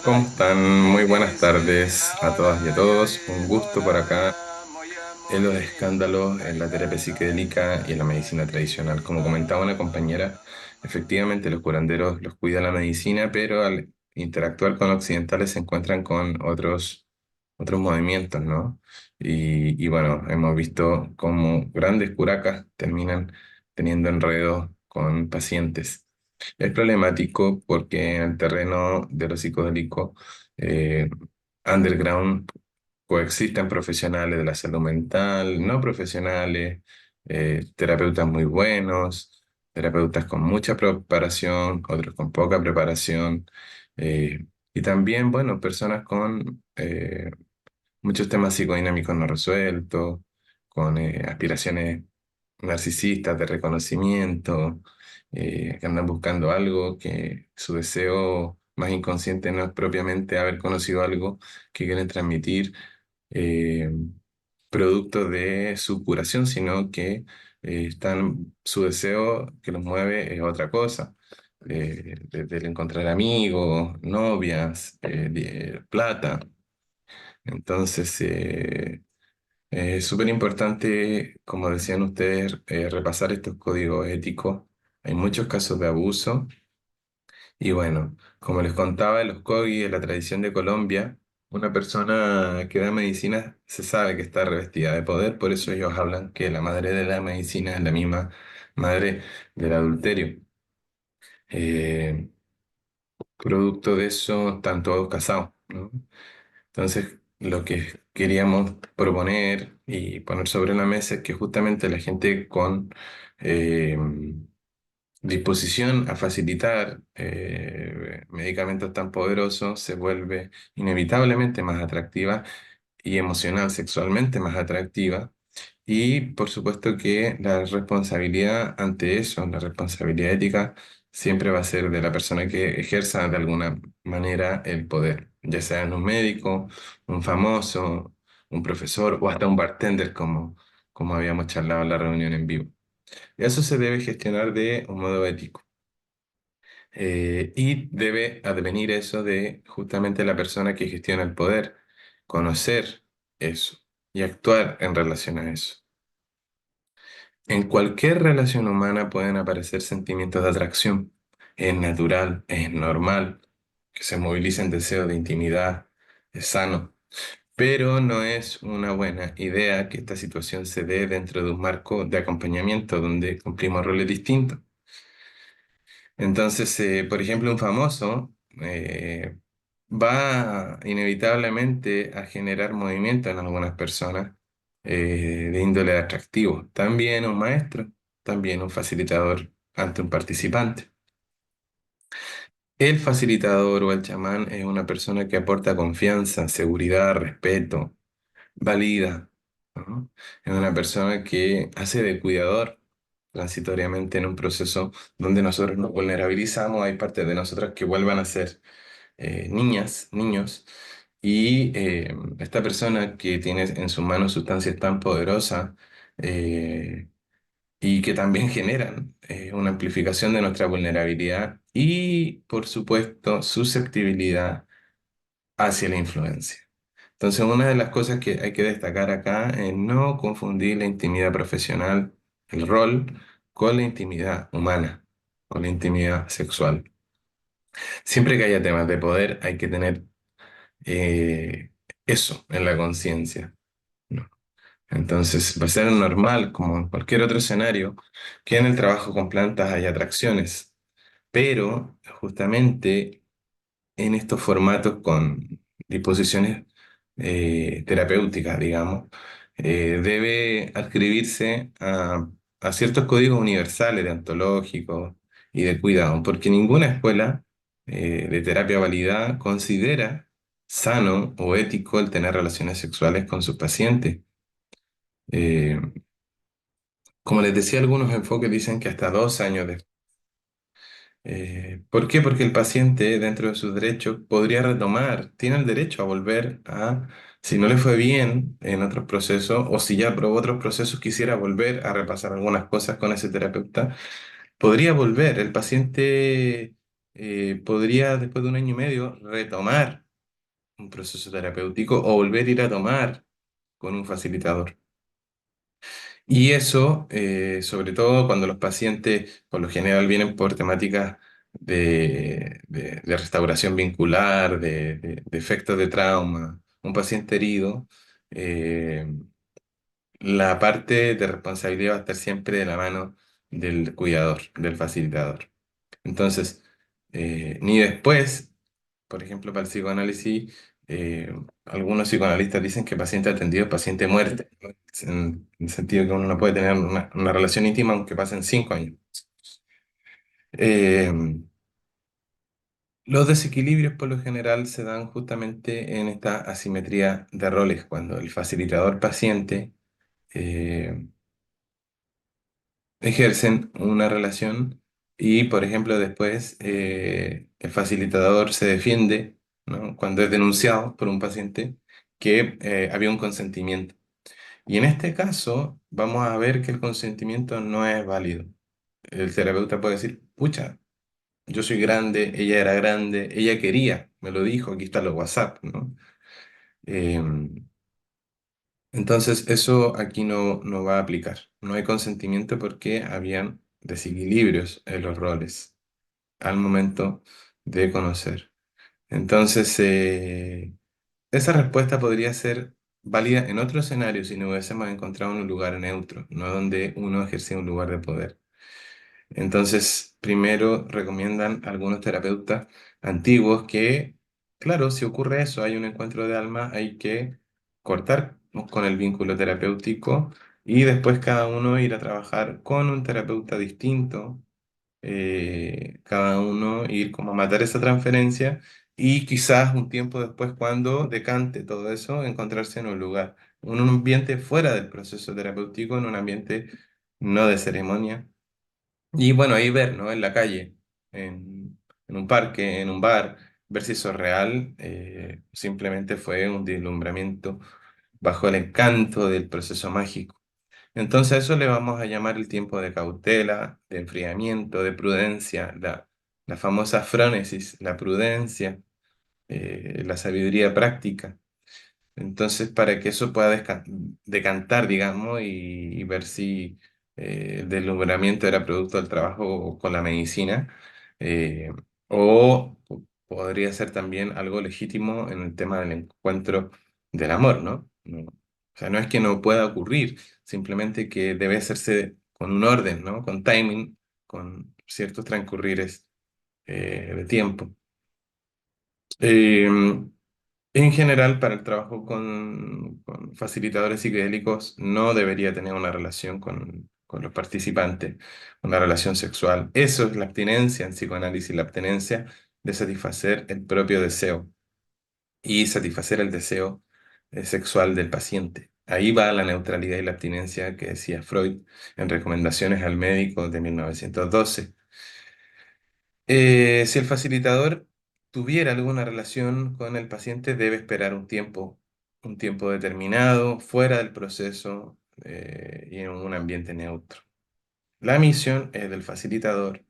¿Cómo están? Muy buenas tardes a todas y a todos. Un gusto por acá en los escándalos en la terapia psicodélica y en la medicina tradicional. Como comentaba una compañera, efectivamente los curanderos los cuida la medicina, pero al interactuar con occidentales se encuentran con otros movimientos, ¿no? Y bueno, hemos visto cómo grandes curacas terminan teniendo enredos con pacientes. Es problemático porque en el terreno de lo psicodélico eh, underground coexisten profesionales de la salud mental, no profesionales, terapeutas muy buenos, terapeutas con mucha preparación, otros con poca preparación, y también, bueno, personas con muchos temas psicodinámicos no resueltos, con aspiraciones narcisistas de reconocimiento, que andan buscando algo, que su deseo más inconsciente no es propiamente haber conocido algo que quieren transmitir eh, producto de su curación, sino que su deseo que los mueve es otra cosa. Desde el encontrar amigos, novias, plata. Entonces, es súper importante, como decían ustedes, repasar estos códigos éticos. Hay muchos casos de abuso y bueno, como les contaba, en los códigos de la tradición de Colombia, una persona que da medicina se sabe que está revestida de poder, por eso ellos hablan que la madre de la medicina es la misma madre del adulterio. Eh, Producto de eso están todos casados, ¿no? Entonces, lo que queríamos proponer y poner sobre la mesa es que justamente la gente con eh, disposición a facilitar medicamentos tan poderosos se vuelve inevitablemente más atractiva y emocional, sexualmente más atractiva. Y por supuesto que la responsabilidad ante eso, la responsabilidad ética, siempre va a ser de la persona que ejerza de alguna manera el poder, ya sea en un médico, un famoso, un profesor o hasta un bartender, como habíamos charlado en la reunión en vivo. Eso se debe gestionar de un modo ético. Y debe advenir eso de justamente la persona que gestiona el poder, conocer eso y actuar en relación a eso. En cualquier relación humana pueden aparecer sentimientos de atracción. Es natural, es normal que se movilicen deseos de intimidad, es sano, pero no es una buena idea que esta situación se dé dentro de un marco de acompañamiento donde cumplimos roles distintos. Entonces, por ejemplo, un famoso va inevitablemente a generar movimiento en algunas personas de índole atractivo. También un maestro, también un facilitador ante un participante. El facilitador o el chamán es una persona que aporta confianza, seguridad, respeto, valida, ¿no? Es una persona que hace de cuidador transitoriamente en un proceso donde nosotros nos vulnerabilizamos, hay partes de nosotras que vuelvan a ser niñas, niños, y esta persona que tiene en sus manos sustancias tan poderosas eh, y que también generan una amplificación de nuestra vulnerabilidad y, por supuesto, susceptibilidad hacia la influencia. Entonces, una de las cosas que hay que destacar acá es no confundir la intimidad profesional, el rol, con la intimidad humana, con la intimidad sexual. Siempre que haya temas de poder, hay que tener eso en la conciencia, ¿no? Entonces, va a ser normal, como en cualquier otro escenario, que en el trabajo con plantas haya atracciones, pero justamente en estos formatos con disposiciones terapéuticas, digamos, debe adscribirse a ciertos códigos universales, deontológicos y de cuidado, porque ninguna escuela de terapia validada considera sano o ético el tener relaciones sexuales con sus pacientes. Eh, Como les decía, algunos enfoques dicen que hasta 2 años ¿por qué? Porque el paciente, dentro de sus derechos, podría retomar, tiene el derecho a volver si no le fue bien en otros procesos, o si ya probó otros procesos, quisiera volver a repasar algunas cosas con ese terapeuta podría volver. El paciente podría, después de un año y medio, retomar un proceso terapéutico o volver a ir a tomar con un facilitador. Y eso, sobre todo cuando los pacientes por lo general vienen por temáticas de restauración vincular, de efectos de trauma, un paciente herido, eh, la parte de responsabilidad va a estar siempre de la mano del cuidador, del facilitador. Entonces, ni después, por ejemplo, para el psicoanálisis, algunos psicoanalistas dicen que paciente atendido es paciente muerte, ¿no? En el sentido que uno no puede tener una relación íntima aunque pasen 5 años. Eh, los desequilibrios por lo general se dan justamente en esta asimetría de roles, cuando el facilitador paciente eh, ejercen una relación y, por ejemplo, después el facilitador se defiende, ¿no? Cuando es denunciado por un paciente que había un consentimiento. Y en este caso vamos a ver que el consentimiento no es válido. El terapeuta puede decir, pucha, yo soy grande, ella era grande, ella quería, me lo dijo, aquí están los WhatsApp, ¿no? Entonces, eso aquí no va a aplicar. No hay consentimiento porque habían desequilibrios en los roles al momento de conocer. Entonces, esa respuesta podría ser válida en otro escenario si no hubiésemos encontrado un lugar neutro, no donde uno ejercía un lugar de poder. Entonces, primero recomiendan algunos terapeutas antiguos que, claro, si ocurre eso, hay un encuentro de alma, hay que cortar con el vínculo terapéutico y después cada uno ir a trabajar con un terapeuta distinto, cada uno ir como a matar esa transferencia y quizás un tiempo después, cuando decante todo eso, encontrarse en un lugar, en un ambiente fuera del proceso terapéutico, en un ambiente no de ceremonia y bueno, ahí ver, ¿no? En la calle, en un parque, en un bar, ver si eso es real, simplemente fue un deslumbramiento bajo el encanto del proceso mágico. Entonces a eso le vamos a llamar el tiempo de cautela, de enfriamiento, de prudencia, la famosa frónesis, la prudencia, la sabiduría práctica. Entonces, para que eso pueda decantar, digamos, y ver si el deslumbramiento era producto del trabajo con la medicina, eh, o podría ser también algo legítimo en el tema del encuentro del amor, ¿no? O sea, no es que no pueda ocurrir, simplemente que debe hacerse con un orden, ¿no? Con timing, con ciertos transcurrires de tiempo. Em, en general, para el trabajo con facilitadores psicodélicos no debería tener una relación con los participantes, una relación sexual. Eso es la abstinencia en psicoanálisis, la abstinencia de satisfacer el propio deseo y satisfacer el deseo sexual del paciente. Ahí va la neutralidad y la abstinencia que decía Freud en Recomendaciones al médico de 1912. Si el facilitador tuviera alguna relación con el paciente, debe esperar un tiempo determinado, fuera del proceso y en un ambiente neutro. La misión es del facilitador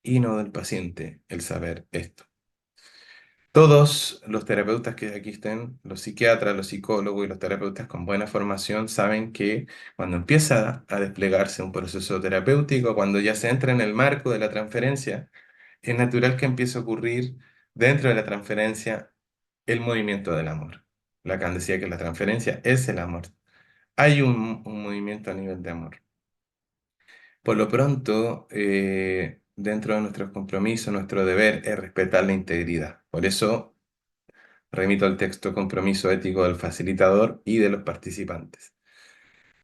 y no del paciente el saber esto. Todos los terapeutas que aquí estén, los psiquiatras, los psicólogos y los terapeutas con buena formación saben que cuando empieza a desplegarse un proceso terapéutico, cuando ya se entra en el marco de la transferencia, es natural que empiece a ocurrir dentro de la transferencia el movimiento del amor. Lacan decía que la transferencia es el amor. Hay un movimiento a nivel de amor. Por lo pronto, dentro de nuestros compromisos, nuestro deber es respetar la integridad. Por eso remito al texto compromiso ético del facilitador y de los participantes.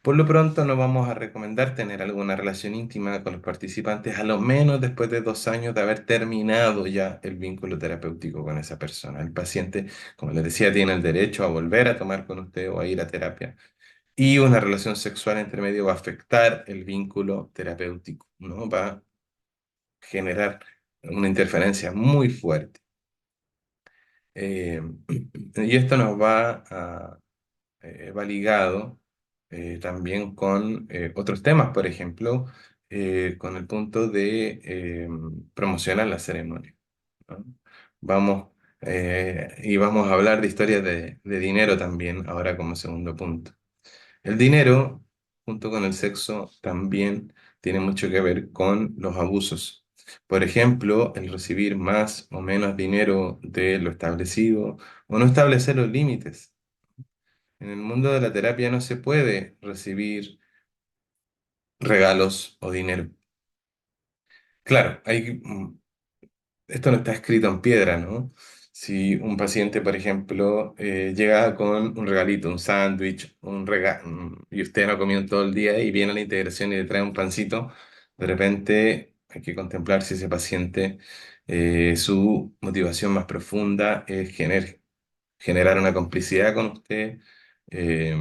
Por lo pronto, no vamos a recomendar tener alguna relación íntima con los participantes, a lo menos después de 2 años de haber terminado ya el vínculo terapéutico con esa persona. El paciente, como les decía, tiene el derecho a volver a tomar con usted o a ir a terapia. Y una relación sexual entre medio va a afectar el vínculo terapéutico, ¿no? Va a generar una interferencia muy fuerte. Eh, y esto nos va ligado también con otros temas, por ejemplo, con el punto de promocionar la ceremonia, ¿no? Vamos, y vamos a hablar de historias de dinero también, ahora como segundo punto. El dinero, junto con el sexo, también tiene mucho que ver con los abusos. Por ejemplo, el recibir más o menos dinero de lo establecido o no establecer los límites. En el mundo de la terapia no se puede recibir regalos o dinero. Claro, esto no está escrito en piedra, ¿no? Si un paciente, por ejemplo, llega con un regalito, un sándwich, y usted no ha comido en todo el día y viene a la integración y le trae un pancito, de repente hay que contemplar si ese paciente, su motivación más profunda es generar una complicidad con usted. eh,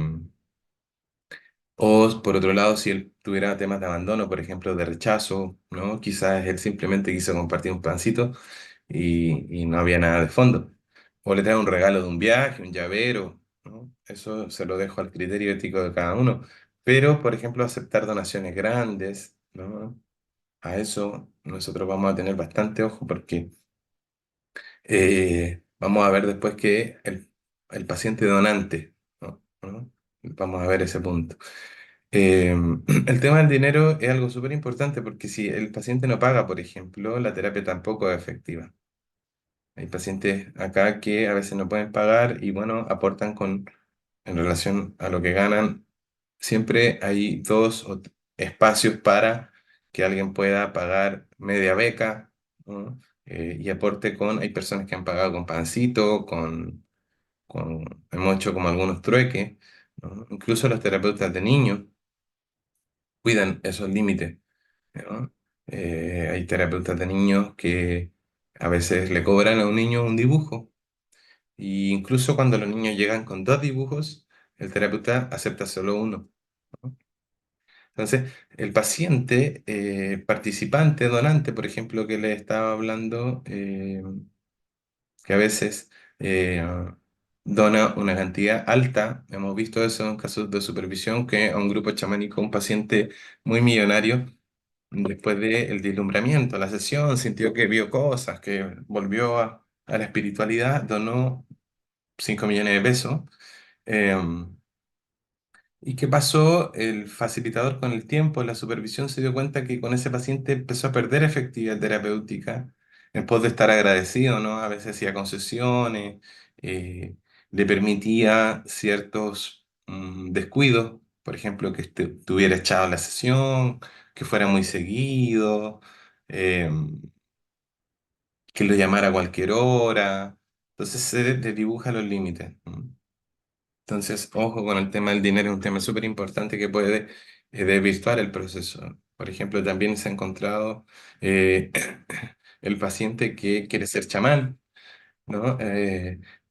o por otro lado, si él tuviera temas de abandono, por ejemplo, de rechazo, ¿no? Quizás él simplemente quiso compartir un pancito y no había nada de fondo. O le trae un regalo de un viaje, un llavero, ¿no? Eso se lo dejo al criterio ético de cada uno. Pero, por ejemplo, aceptar donaciones grandes, ¿no? A eso nosotros vamos a tener bastante ojo porque vamos a ver después que el paciente donante, ¿no? ¿no? Vamos a ver ese punto. Eh, el tema del dinero es algo súper importante porque si el paciente no paga, por ejemplo, la terapia tampoco es efectiva. Hay pacientes acá que a veces no pueden pagar y bueno, aportan en relación a lo que ganan. Siempre hay espacios para que alguien pueda pagar media beca, ¿no? Y aporte hay personas que han pagado con pancito, hemos hecho como algunos trueques, ¿no? Incluso los terapeutas de niños cuidan esos límites, ¿no? Hay terapeutas de niños que a veces le cobran a un niño un dibujo, y incluso cuando los niños llegan con dos dibujos, el terapeuta acepta solo uno, ¿no? Entonces, el paciente, participante, donante, por ejemplo, que le estaba hablando, que a veces eh, dona una cantidad alta, hemos visto eso en casos de supervisión, que a un grupo chamánico, un paciente muy millonario, después del deslumbramiento, la sesión, sintió que vio cosas, que volvió a la espiritualidad, donó 5 millones de pesos. Em, ¿Y qué pasó? El facilitador con el tiempo, la supervisión, se dio cuenta que con ese paciente empezó a perder efectividad terapéutica, en pos de estar agradecido, ¿no? A veces hacía concesiones, le permitía ciertos descuidos, por ejemplo, que estuviera echado la sesión, que fuera muy seguido, eh, que lo llamara a cualquier hora. Entonces se le dibuja los límites. Entonces, ojo con el tema del dinero, es un tema súper importante que puede desvirtuar el proceso. Por ejemplo, también se ha encontrado eh, el paciente que quiere ser chamán, ¿no?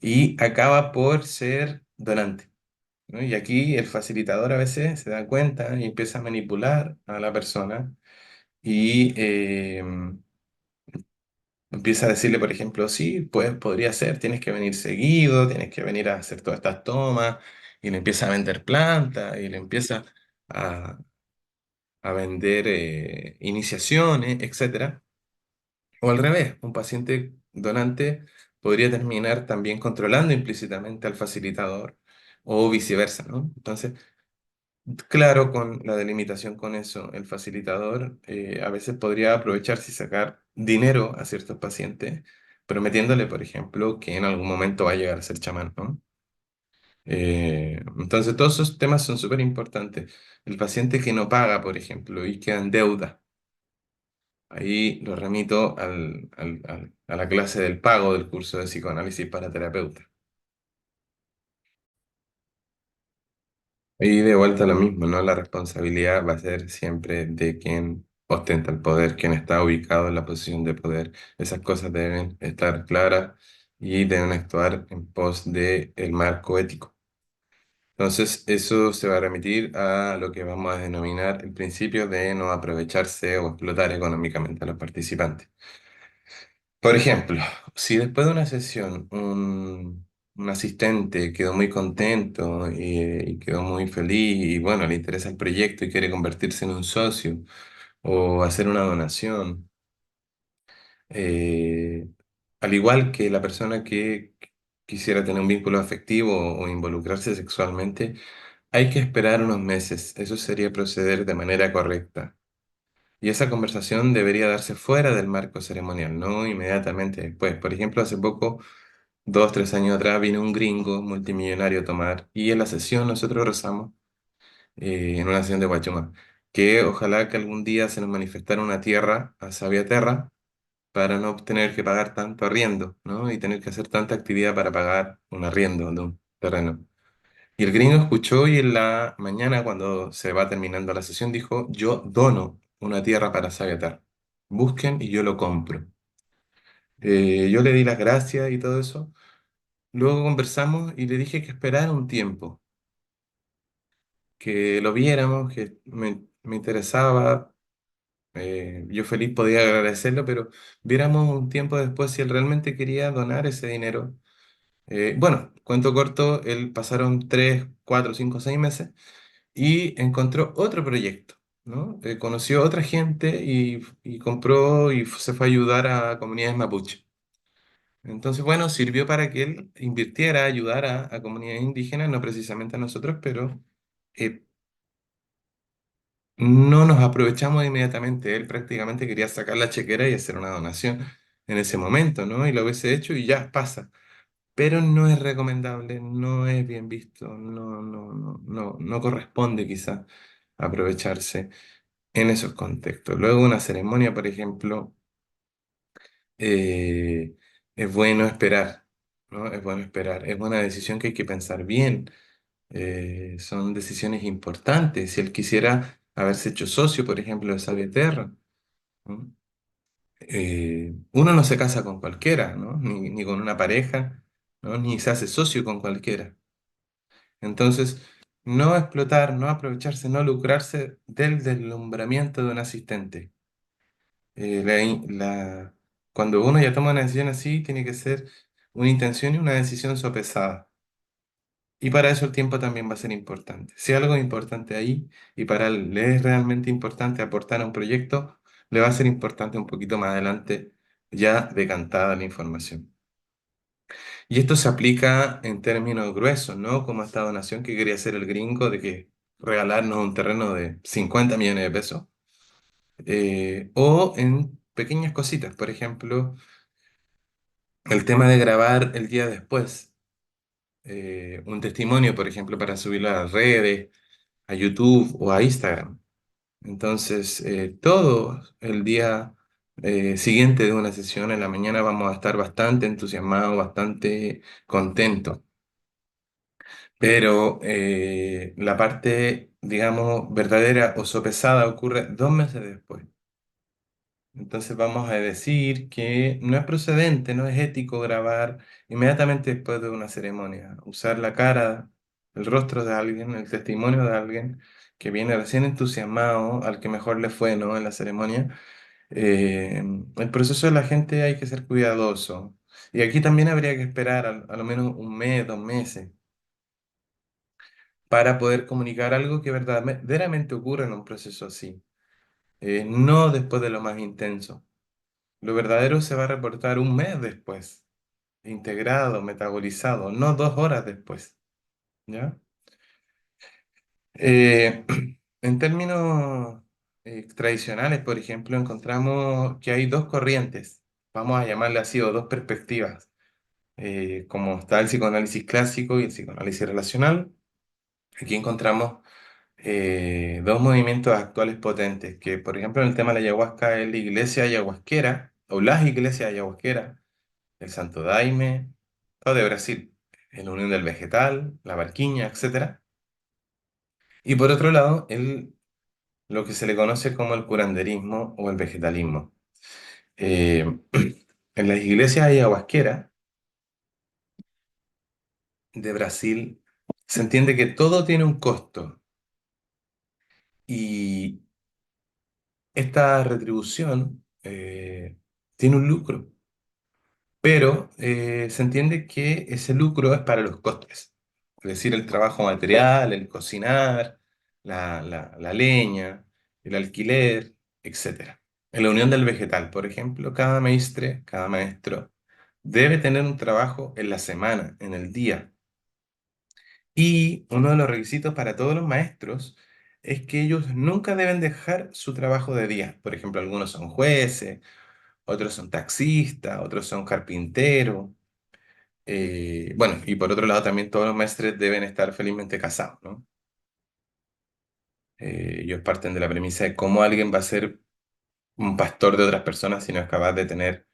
Y acaba por ser donante, ¿no? Y aquí el facilitador a veces se da cuenta y empieza a manipular a la persona y empieza a decirle, por ejemplo, sí, pues podría ser, tienes que venir seguido, tienes que venir a hacer todas estas tomas, y le empieza a vender plantas, y le empieza a, a vender iniciaciones, etcétera. O al revés, un paciente donante podría terminar también controlando implícitamente al facilitador, o viceversa, ¿no? Entonces, claro, con la delimitación con eso, el facilitador a veces podría aprovecharse y sacar dinero a ciertos pacientes, prometiéndole, por ejemplo, que en algún momento va a llegar a ser chamán, ¿no? Entonces, todos esos temas son súper importantes. El paciente que no paga, por ejemplo, y queda en deuda, ahí lo remito a la clase del pago del curso de psicoanálisis para terapeutas. Y de vuelta a lo mismo, ¿no? La responsabilidad va a ser siempre de quien ostenta el poder, quien está ubicado en la posición de poder. Esas cosas deben estar claras y deben actuar en pos del marco ético. Entonces, eso se va a remitir a lo que vamos a denominar el principio de no aprovecharse o explotar económicamente a los participantes. Por ejemplo, si después de una sesión un asistente quedó muy contento y quedó muy feliz y bueno, le interesa el proyecto y quiere convertirse en un socio, o hacer una donación. Eh, Al igual que la persona que quisiera tener un vínculo afectivo o involucrarse sexualmente, hay que esperar unos meses. Eso sería proceder de manera correcta. Y esa conversación debería darse fuera del marco ceremonial, no inmediatamente después. Por ejemplo, hace poco, 2, 3 años atrás, vino un gringo multimillonario a tomar y en la sesión nosotros rezamos, en una sesión de Guachuma, que ojalá que algún día se nos manifestara una tierra, a sabia terra, para no tener que pagar tanto arriendo, ¿no? Y tener que hacer tanta actividad para pagar un arriendo de un terreno. Y el gringo escuchó y en la mañana, cuando se va terminando la sesión, dijo, yo dono una tierra para Sagatar. Busquen y yo lo compro. Yo le di las gracias y todo eso. Luego conversamos y le dije que esperara un tiempo, que lo viéramos, que me interesaba. Yo feliz podía agradecerlo, pero viéramos un tiempo después si él realmente quería donar ese dinero. Bueno, cuento corto, él pasaron 3, 4, 5, 6 meses y encontró otro proyecto, ¿no? Conoció a otra gente y compró y se fue a ayudar a comunidades mapuche. Entonces, bueno, sirvió para que él invirtiera, ayudara a comunidades indígenas, no precisamente a nosotros, pero eh, no nos aprovechamos inmediatamente. Él prácticamente quería sacar la chequera y hacer una donación en ese momento, ¿no? Y lo hubiese hecho y ya pasa. Pero no es recomendable, no es bien visto, no corresponde quizá aprovecharse en esos contextos. Luego una ceremonia, por ejemplo, eh, es bueno esperar, ¿no? Es bueno esperar. Es una decisión que hay que pensar bien. Son decisiones importantes. Si él quisiera haberse hecho socio, por ejemplo, de Salvaterra, ¿no? Uno no se casa con cualquiera, ¿no? Ni con una pareja, ¿no? Ni se hace socio con cualquiera. Entonces, no explotar, no aprovecharse, no lucrarse del deslumbramiento de un asistente. Eh, la in- la- Cuando uno ya toma una decisión así, tiene que ser una intención y una decisión sopesada. Y para eso el tiempo también va a ser importante. Si algo es importante ahí y para él le es realmente importante aportar a un proyecto, le va a ser importante un poquito más adelante, ya decantada la información. Y esto se aplica en términos gruesos, ¿no? Como esta donación que quería hacer el gringo de que regalarnos un terreno de 50 millones de pesos. O en pequeñas cositas, por ejemplo, el tema de grabar el día después. Un testimonio, por ejemplo, para subirlo a las redes, a YouTube o a Instagram. Entonces, todo el día siguiente de una sesión en la mañana vamos a estar bastante entusiasmados, bastante contentos. Pero la parte, digamos, verdadera o sopesada ocurre 2 meses después. Entonces vamos a decir que no es procedente, no es ético grabar inmediatamente después de una ceremonia. Usar la cara, el rostro de alguien, el testimonio de alguien que viene recién entusiasmado, al que mejor le fue, ¿no? En la ceremonia. El proceso de la gente hay que ser cuidadoso. Y aquí también habría que esperar a lo menos un mes, 2 meses para poder comunicar algo que verdaderamente ocurre en un proceso así, no después de lo más intenso. Lo verdadero se va a reportar un mes después, integrado, metabolizado, no 2 horas después, ¿ya? Eh, en términos tradicionales, por ejemplo, encontramos que hay dos corrientes, vamos a llamarle así, o dos perspectivas, como está el psicoanálisis clásico y el psicoanálisis relacional. Aquí encontramos dos movimientos actuales potentes, que por ejemplo en el tema de la ayahuasca es la iglesia ayahuasquera, o las iglesias ayahuasqueras, el Santo Daime, o de Brasil, la Unión del Vegetal, la Barquiña, etcétera. Y por otro lado, lo que se le conoce como el curanderismo o el vegetalismo. Eh, en las iglesias ayahuasqueras de Brasil se entiende que todo tiene un costo y esta retribución tiene un lucro, pero se entiende que ese lucro es para los costes, es decir, el trabajo material, el cocinar, la leña, el alquiler. etcétera. En la unión del vegetal, por ejemplo, cada maestre, cada maestro debe tener un trabajo en la semana, en el día. Y uno de los requisitos para todos los maestros es que ellos nunca deben dejar su trabajo de día. Por ejemplo, algunos son jueces, otros son taxistas, otros son carpinteros. Bueno, y por otro lado también todos los maestros deben estar felizmente casados, ¿no? Ellos parten de la premisa de cómo alguien va a ser un pastor de otras personas si no es capaz de tener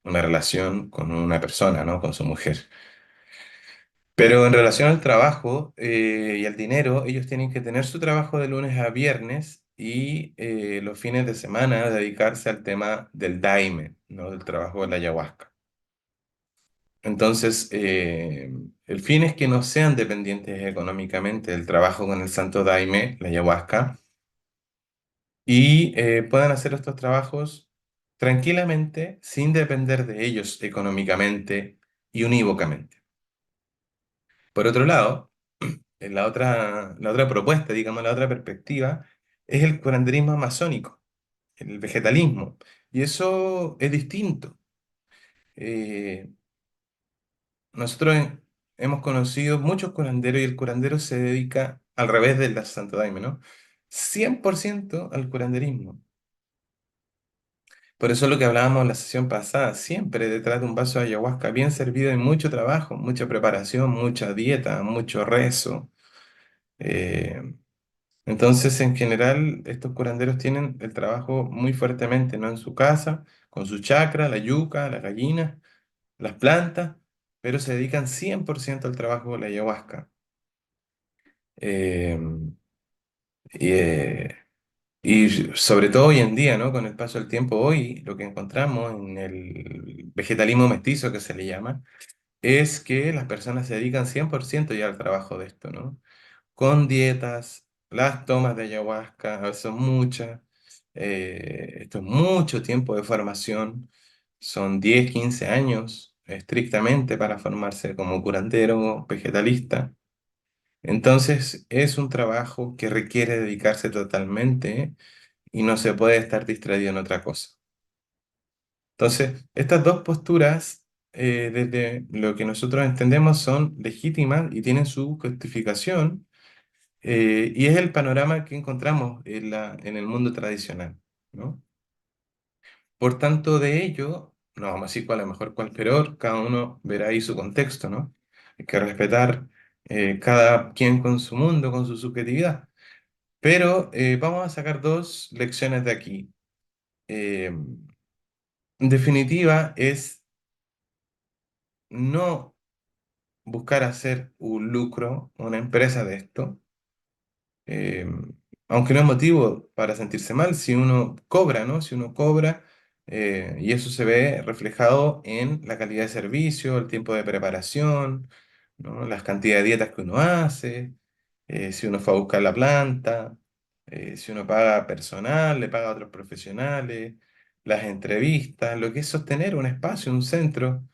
una relación con una persona, ¿no? Con su mujer. Pero en relación al trabajo y al dinero, ellos tienen que tener su trabajo de lunes a viernes y los fines de semana dedicarse al tema del daime, ¿no? Del trabajo de la ayahuasca. Entonces, el fin es que no sean dependientes económicamente del trabajo con el santo daime, la ayahuasca, y puedan hacer estos trabajos tranquilamente sin depender de ellos económicamente y unívocamente. Por otro lado, la otra propuesta, digamos, la otra perspectiva, es el curanderismo amazónico, el vegetalismo. Y eso es distinto. Eh, nosotros hemos conocido muchos curanderos y el curandero se dedica al revés de la Santo Daime, ¿no? 100% al curanderismo. Por eso lo que hablábamos en la sesión pasada, siempre detrás de un vaso de ayahuasca bien servido hay mucho trabajo, mucha preparación, mucha dieta, mucho rezo. Eh, Entonces, en general, estos curanderos tienen el trabajo muy fuertemente, ¿no? En su casa, con su chakra, la yuca, las gallinas, las plantas, pero se dedican 100% al trabajo de la ayahuasca. Eh, y, eh, y sobre todo hoy en día, ¿no? Con el paso del tiempo, hoy lo que encontramos en el vegetalismo mestizo que se le llama, es que las personas se dedican 100% ya al trabajo de esto, ¿no? Con dietas, las tomas de ayahuasca, a veces son muchas, esto es mucho tiempo de formación, son 10 15 años estrictamente para formarse como curandero vegetalista. Entonces es un trabajo que requiere dedicarse totalmente y no se puede estar distraído en otra cosa. Entonces, estas dos posturas, desde lo que nosotros entendemos, son legítimas y tienen su justificación. Y es el panorama que encontramos en el mundo tradicional, ¿no? Por tanto, de ello, no vamos a decir cuál es mejor, cuál peor, cada uno verá ahí su contexto, ¿no? Hay que respetar cada quien con su mundo, con su subjetividad. Pero vamos a sacar dos lecciones de aquí. En definitiva, es no buscar hacer un lucro, una empresa de esto, eh, aunque no es motivo para sentirse mal si uno cobra, ¿no? Si uno cobra, y eso se ve reflejado en la calidad de servicio, el tiempo de preparación, ¿no? Las cantidades de dietas que uno hace, si uno fue a buscar la planta, si uno paga personal, le paga a otros profesionales, las entrevistas, lo que es sostener un espacio, un centro,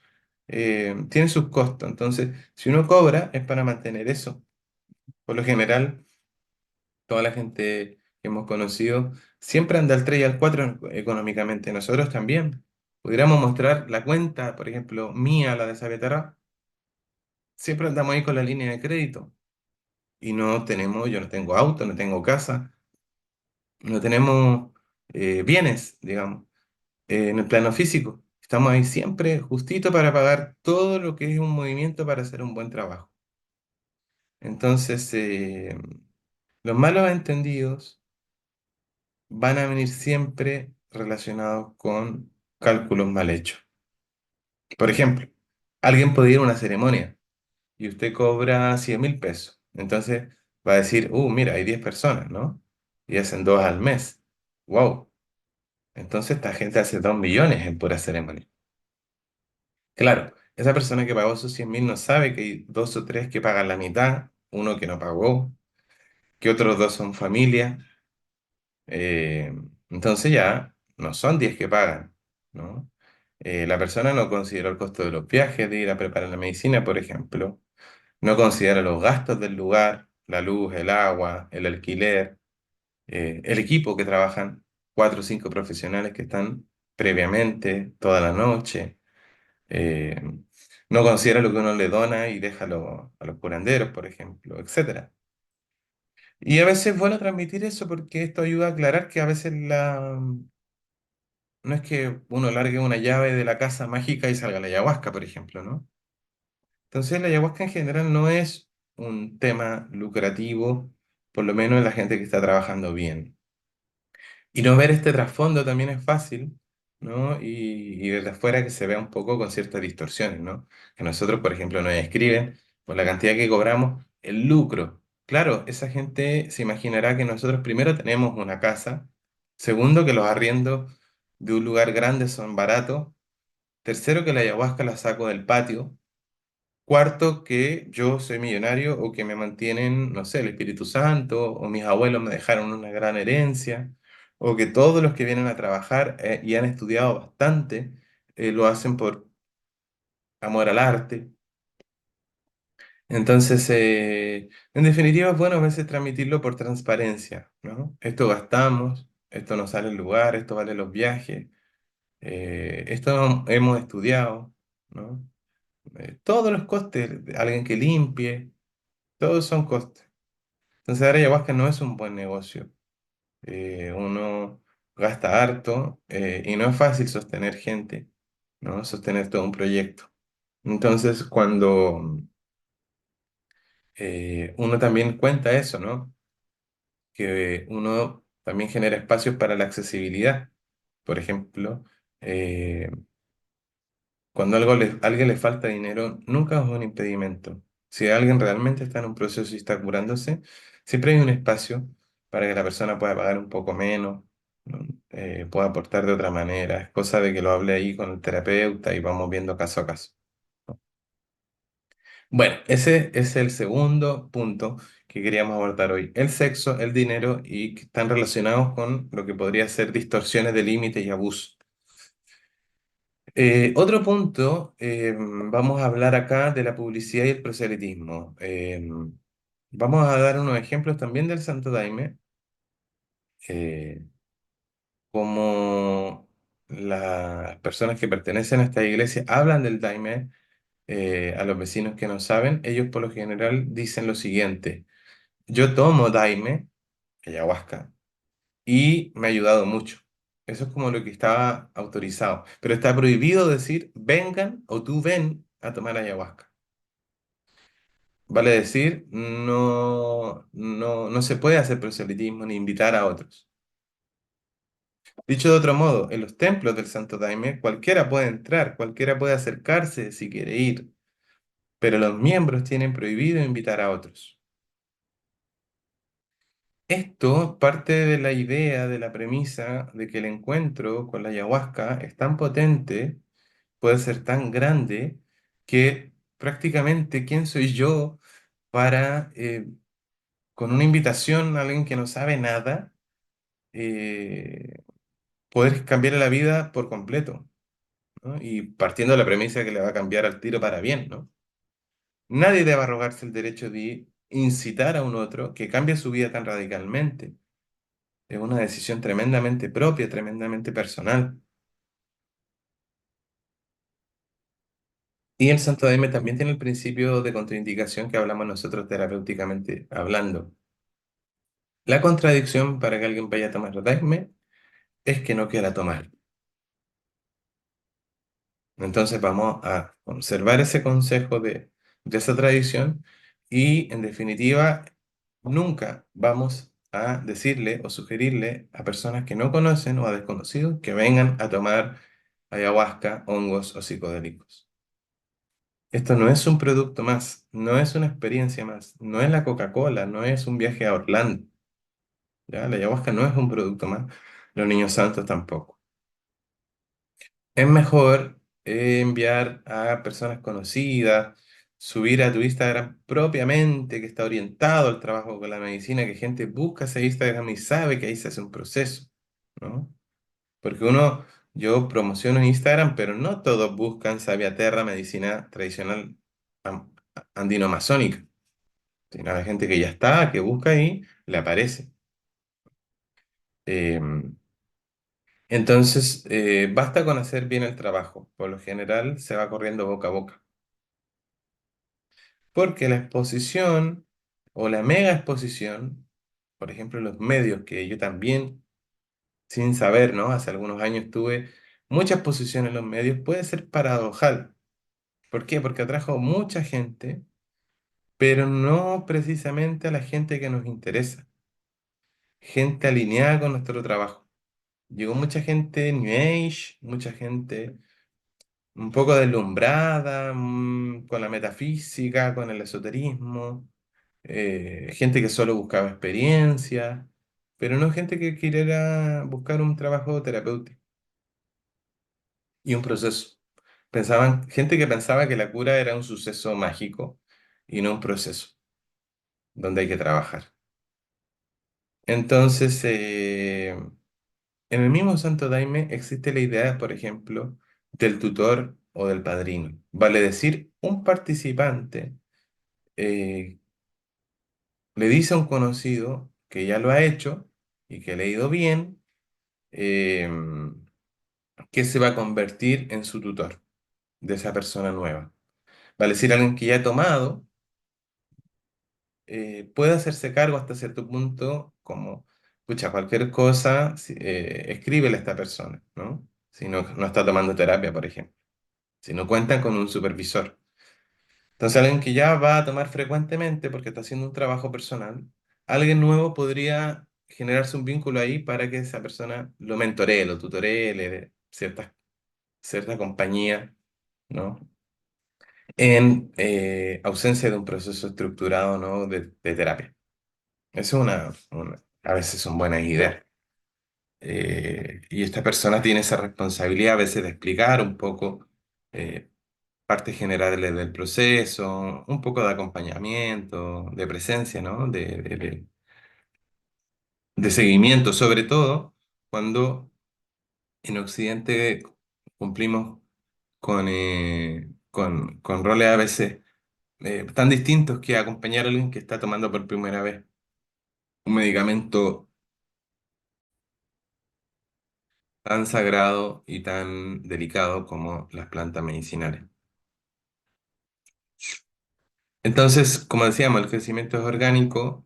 tiene sus costos. Entonces, si uno cobra, es para mantener eso. Por lo general toda la gente que hemos conocido siempre anda al 3 y al 4 económicamente. Nosotros también. Pudiéramos mostrar la cuenta, por ejemplo, mía, la de Sabeterra, siempre andamos ahí con la línea de crédito. Y no tenemos, yo no tengo auto, no tengo casa, no tenemos bienes, digamos, en el plano físico. Estamos ahí siempre justito para pagar todo lo que es un movimiento para hacer un buen trabajo. Entonces, los malos entendidos van a venir siempre relacionados con cálculos mal hechos. Por ejemplo, alguien puede ir a una ceremonia y usted cobra 100.000 pesos. Entonces va a decir, mira, hay 10 personas, ¿no? Y hacen dos al mes. ¡Wow! Entonces esta gente hace 2 millones en pura ceremonia. Claro, esa persona que pagó sus 100.000 no sabe que hay dos o tres que pagan la mitad, uno que no pagó, que otros dos son familia. Eh, entonces ya no son 10 que pagan, ¿no? La persona no consideró el costo de los viajes, de ir a preparar la medicina, por ejemplo. No considera los gastos del lugar, la luz, el agua, el alquiler, el equipo que trabajan. cuatro o cinco profesionales que están previamente toda la noche. eh, no considera lo que uno le dona y deja a los curanderos, por ejemplo, etcétera. Y a veces es bueno transmitir eso porque esto ayuda a aclarar que a veces no es que uno largue una llave de la casa mágica y salga la ayahuasca, por ejemplo, ¿no? Entonces la ayahuasca en general no es un tema lucrativo, por lo menos en la gente que está trabajando bien. Y no ver este trasfondo también es fácil, ¿no? Y desde afuera que se vea un poco con ciertas distorsiones, ¿no? Que nosotros, por ejemplo, nos escriben por la cantidad que cobramos, el lucro. Claro, esa gente se imaginará que nosotros primero tenemos una casa, segundo que los arriendos de un lugar grande son baratos, tercero que la ayahuasca la saco del patio, cuarto, que yo soy millonario o que me mantienen, no sé, el Espíritu Santo, o mis abuelos me dejaron una gran herencia, o que todos los que vienen a trabajar y han estudiado bastante lo hacen por amor al arte. Entonces, en definitiva, es bueno a veces transmitirlo por transparencia, ¿no? Esto gastamos, esto nos sale el lugar, esto vale los viajes, esto hemos estudiado, ¿no? Todos los costes, de alguien que limpie, todos son costes. Entonces ahora ayahuasca no es un buen negocio. Uno gasta harto y no es fácil sostener gente, ¿no? Sostener todo un proyecto. Entonces cuando uno también cuenta eso, ¿no? Que uno también genera espacios para la accesibilidad. Por ejemplo, eh, cuando a alguien le falta dinero, nunca es un impedimento. Si alguien realmente está en un proceso y está curándose, siempre hay un espacio para que la persona pueda pagar un poco menos, ¿no? Pueda aportar de otra manera. Es cosa de que lo hable ahí con el terapeuta y vamos viendo caso a caso. Bueno, ese es el segundo punto que queríamos abordar hoy. El sexo, el dinero y que están relacionados con lo que podría ser distorsiones de límite y abuso. Otro punto, vamos a hablar acá de la publicidad y el proselitismo. Vamos a dar unos ejemplos también del Santo Daime, eh, como las personas que pertenecen a esta iglesia hablan del Daime a los vecinos que no saben, ellos por lo general dicen lo siguiente: yo tomo Daime, ayahuasca, y me ha ayudado mucho. Eso es como lo que estaba autorizado. Pero está prohibido decir vengan o tú ven a tomar ayahuasca. Vale decir, no se puede hacer proselitismo ni invitar a otros. Dicho de otro modo, en los templos del Santo Daime, cualquiera puede entrar, cualquiera puede acercarse si quiere ir, pero los miembros tienen prohibido invitar a otros. Esto parte de la idea, de la premisa de que el encuentro con la ayahuasca es tan potente, puede ser tan grande, que prácticamente quién soy yo para, con una invitación a alguien que no sabe nada, eh, poder cambiarle la vida por completo, ¿no? Y partiendo de la premisa que le va a cambiar al tiro para bien, ¿no? Nadie debe arrogarse el derecho de incitar a un otro que cambie su vida tan radicalmente. Es una decisión tremendamente propia, tremendamente personal. Y el Santo Daime también tiene el principio de contraindicación que hablamos nosotros terapéuticamente hablando. La contradicción para que alguien vaya a tomar Daime es que no quiera tomar. Entonces vamos a conservar ese consejo de esa tradición y en definitiva nunca vamos a decirle o sugerirle a personas que no conocen o a desconocidos que vengan a tomar ayahuasca, hongos o psicodélicos. Esto no es un producto más, no es una experiencia más, no es la Coca-Cola, no es un viaje a Orlando, ¿ya? La ayahuasca no es un producto más, los niños santos tampoco. Es mejor enviar a personas conocidas, subir a tu Instagram propiamente, que está orientado al trabajo con la medicina, que gente busca ese Instagram y sabe que ahí se hace un proceso, ¿no? Porque yo promociono en Instagram, pero no todos buscan Savia Terra, medicina tradicional am- andino-amazónica, sino hay gente que ya está, que busca ahí, le aparece. Entonces, basta con hacer bien el trabajo. Por lo general, se va corriendo boca a boca. Porque la exposición o la mega exposición, por ejemplo, los medios, que yo también, sin saber, ¿no? Hace algunos años tuve mucha exposición en los medios, puede ser paradojal. ¿Por qué? Porque atrajo mucha gente, pero no precisamente a la gente que nos interesa. Gente alineada con nuestro trabajo. Llegó mucha gente New Age, mucha gente un poco deslumbrada, con la metafísica, con el esoterismo, gente que solo buscaba experiencia, pero no gente que quisiera buscar un trabajo terapéutico y un proceso. Gente que pensaba que la cura era un suceso mágico y no un proceso donde hay que trabajar. Entonces, en el mismo Santo Daime existe la idea, por ejemplo, del tutor o del padrino. Vale decir, un participante eh, le dice a un conocido que ya lo ha hecho y que le ha ido bien, eh, que se va a convertir en su tutor de esa persona nueva. Vale decir, alguien que ya ha tomado puede hacerse cargo hasta cierto punto, como, escucha, cualquier cosa, escríbele a esta persona, ¿no? Si no está tomando terapia, por ejemplo. Si no cuentan con un supervisor. Entonces, alguien que ya va a tomar frecuentemente porque está haciendo un trabajo personal, alguien nuevo podría generarse un vínculo ahí para que esa persona lo mentoree, lo tutoree, le dé cierta compañía, ¿no? En ausencia de un proceso estructurado, ¿no? de terapia. Eso es a veces son buenas ideas. Y esta persona tiene esa responsabilidad a veces de explicar un poco eh, partes generales del proceso, un poco de acompañamiento, de presencia, ¿no? De seguimiento, sobre todo cuando en Occidente cumplimos con roles a veces tan distintos que acompañar a alguien que está tomando por primera vez un medicamento tan sagrado y tan delicado como las plantas medicinales. Entonces, como decíamos, el crecimiento es orgánico,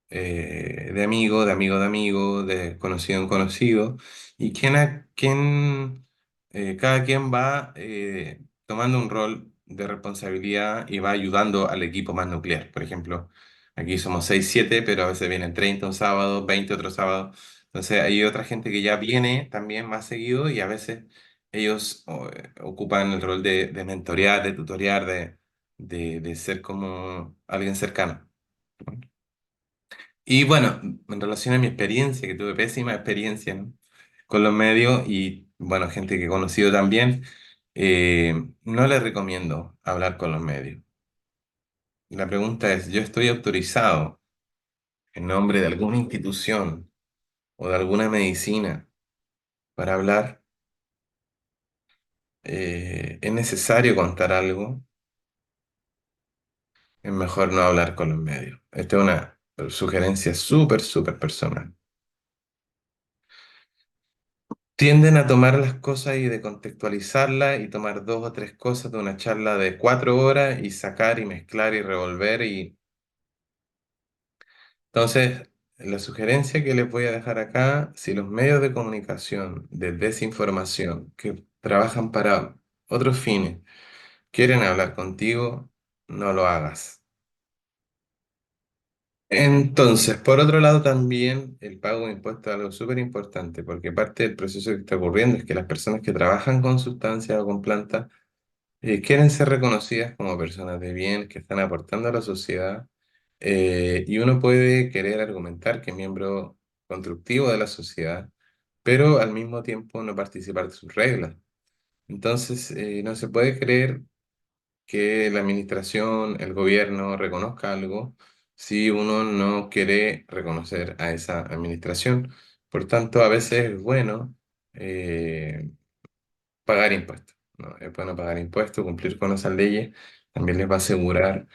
de amigo, de amigo de amigo, de conocido en conocido, y cada quien va tomando un rol de responsabilidad y va ayudando al equipo más nuclear. Por ejemplo, aquí somos 6 7 pero a veces vienen 30 un sábado, 20 otro sábado. Entonces hay otra gente que ya viene también más seguido y a veces ellos ocupan el rol de mentorear, de tutorear, de ser como alguien cercano. Y bueno, en relación a mi experiencia, que tuve pésima experiencia, ¿no? con los medios y bueno, gente que he conocido también, no les recomiendo hablar con los medios. La pregunta es, ¿yo estoy autorizado en nombre de alguna institución o de alguna medicina para hablar? ¿Es necesario contar algo? Es mejor no hablar con los medios. Esta es una sugerencia súper, súper personal. Tienden a tomar las cosas y de contextualizarlas y tomar dos o tres cosas de una charla de 4 horas y sacar y mezclar y revolver. Y entonces, la sugerencia que les voy a dejar acá, si los medios de comunicación de desinformación que trabajan para otros fines quieren hablar contigo, no lo hagas. Entonces, por otro lado, también el pago de impuestos es algo súper importante, porque parte del proceso que está ocurriendo es que las personas que trabajan con sustancias o con plantas quieren ser reconocidas como personas de bien que están aportando a la sociedad, y uno puede querer argumentar que es miembro constructivo de la sociedad, pero al mismo tiempo no participar de sus reglas. Entonces, no se puede creer que la administración, el gobierno reconozca algo si uno no quiere reconocer a esa administración. Por tanto, a veces es bueno eh, pagar impuestos, ¿no? Es bueno pagar impuestos, cumplir con esas leyes. También les va a asegurar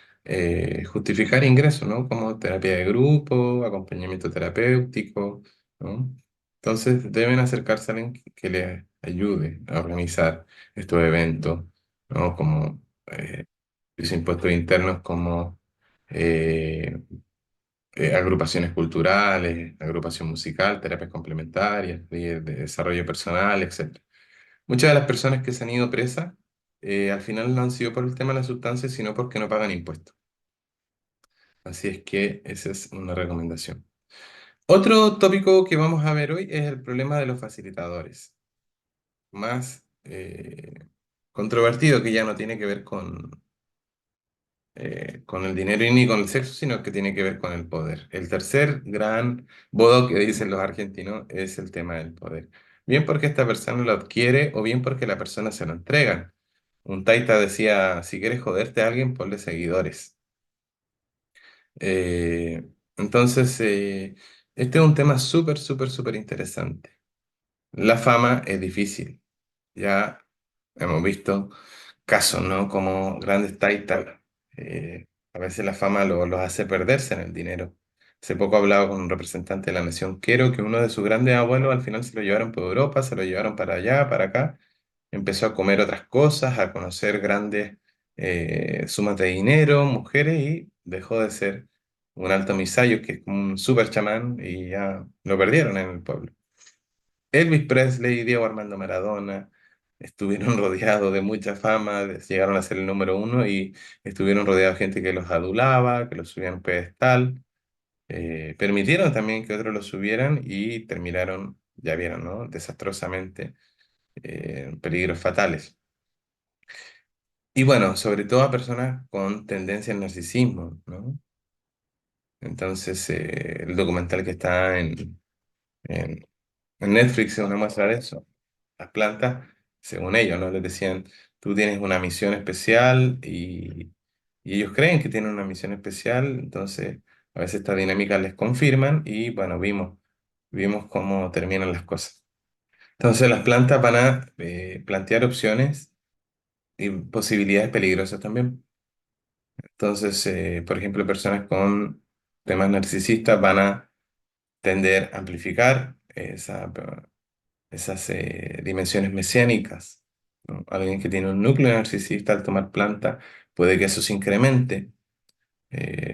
justificar ingresos, ¿no? Como terapia de grupo, acompañamiento terapéutico, ¿no? Entonces deben acercarse a alguien que les ayude a organizar estos eventos, ¿no? Como los impuestos internos, como eh, agrupaciones culturales, agrupación musical, terapias complementarias, de desarrollo personal, etc. Muchas de las personas que se han ido presas al final no han sido por el tema de la sustancia, sino porque no pagan impuestos. Así es que esa es una recomendación. Otro tópico que vamos a ver hoy es el problema de los facilitadores, más controvertido, que ya no tiene que ver con el dinero y ni con el sexo, sino que tiene que ver con el poder. El tercer gran bodo que dicen los argentinos es el tema del poder. Bien porque esta persona lo adquiere o bien porque la persona se lo entrega. Un taita decía, si quieres joderte a alguien, ponle seguidores. Eh, entonces, este es un tema súper, súper, súper interesante. La fama es difícil. Ya hemos visto casos, ¿no? Como grandes taitas. A veces la fama los hace perderse en el dinero. Hace poco hablaba con un representante de la nación Quero que uno de sus grandes abuelos al final se lo llevaron por Europa, se lo llevaron para allá, para acá. Empezó a comer otras cosas, a conocer grandes sumas de dinero, mujeres y dejó de ser un alto misayo, que es como un super chamán, y ya lo perdieron en el pueblo. Elvis Presley y Diego Armando Maradona estuvieron rodeados de mucha fama, llegaron a ser el número uno y estuvieron rodeados de gente que los adulaba, que los subían a un pedestal. Permitieron también que otros los subieran y terminaron, ya vieron, ¿no? Desastrosamente, en peligros fatales. Y bueno, sobre todo a personas con tendencia al narcisismo, ¿no? Entonces, el documental que está en en Netflix es una muestra de eso. Las plantas, según ellos, ¿no? Les decían, tú tienes una misión especial y ellos creen que tienen una misión especial, entonces a veces estas dinámicas les confirman y bueno, vimos cómo terminan las cosas. Entonces las plantas van a plantear opciones y posibilidades peligrosas también. Entonces, por ejemplo, personas con temas narcisistas van a tender a amplificar esas dimensiones mesiánicas, ¿no? Alguien que tiene un núcleo narcisista al tomar planta puede que eso se incremente,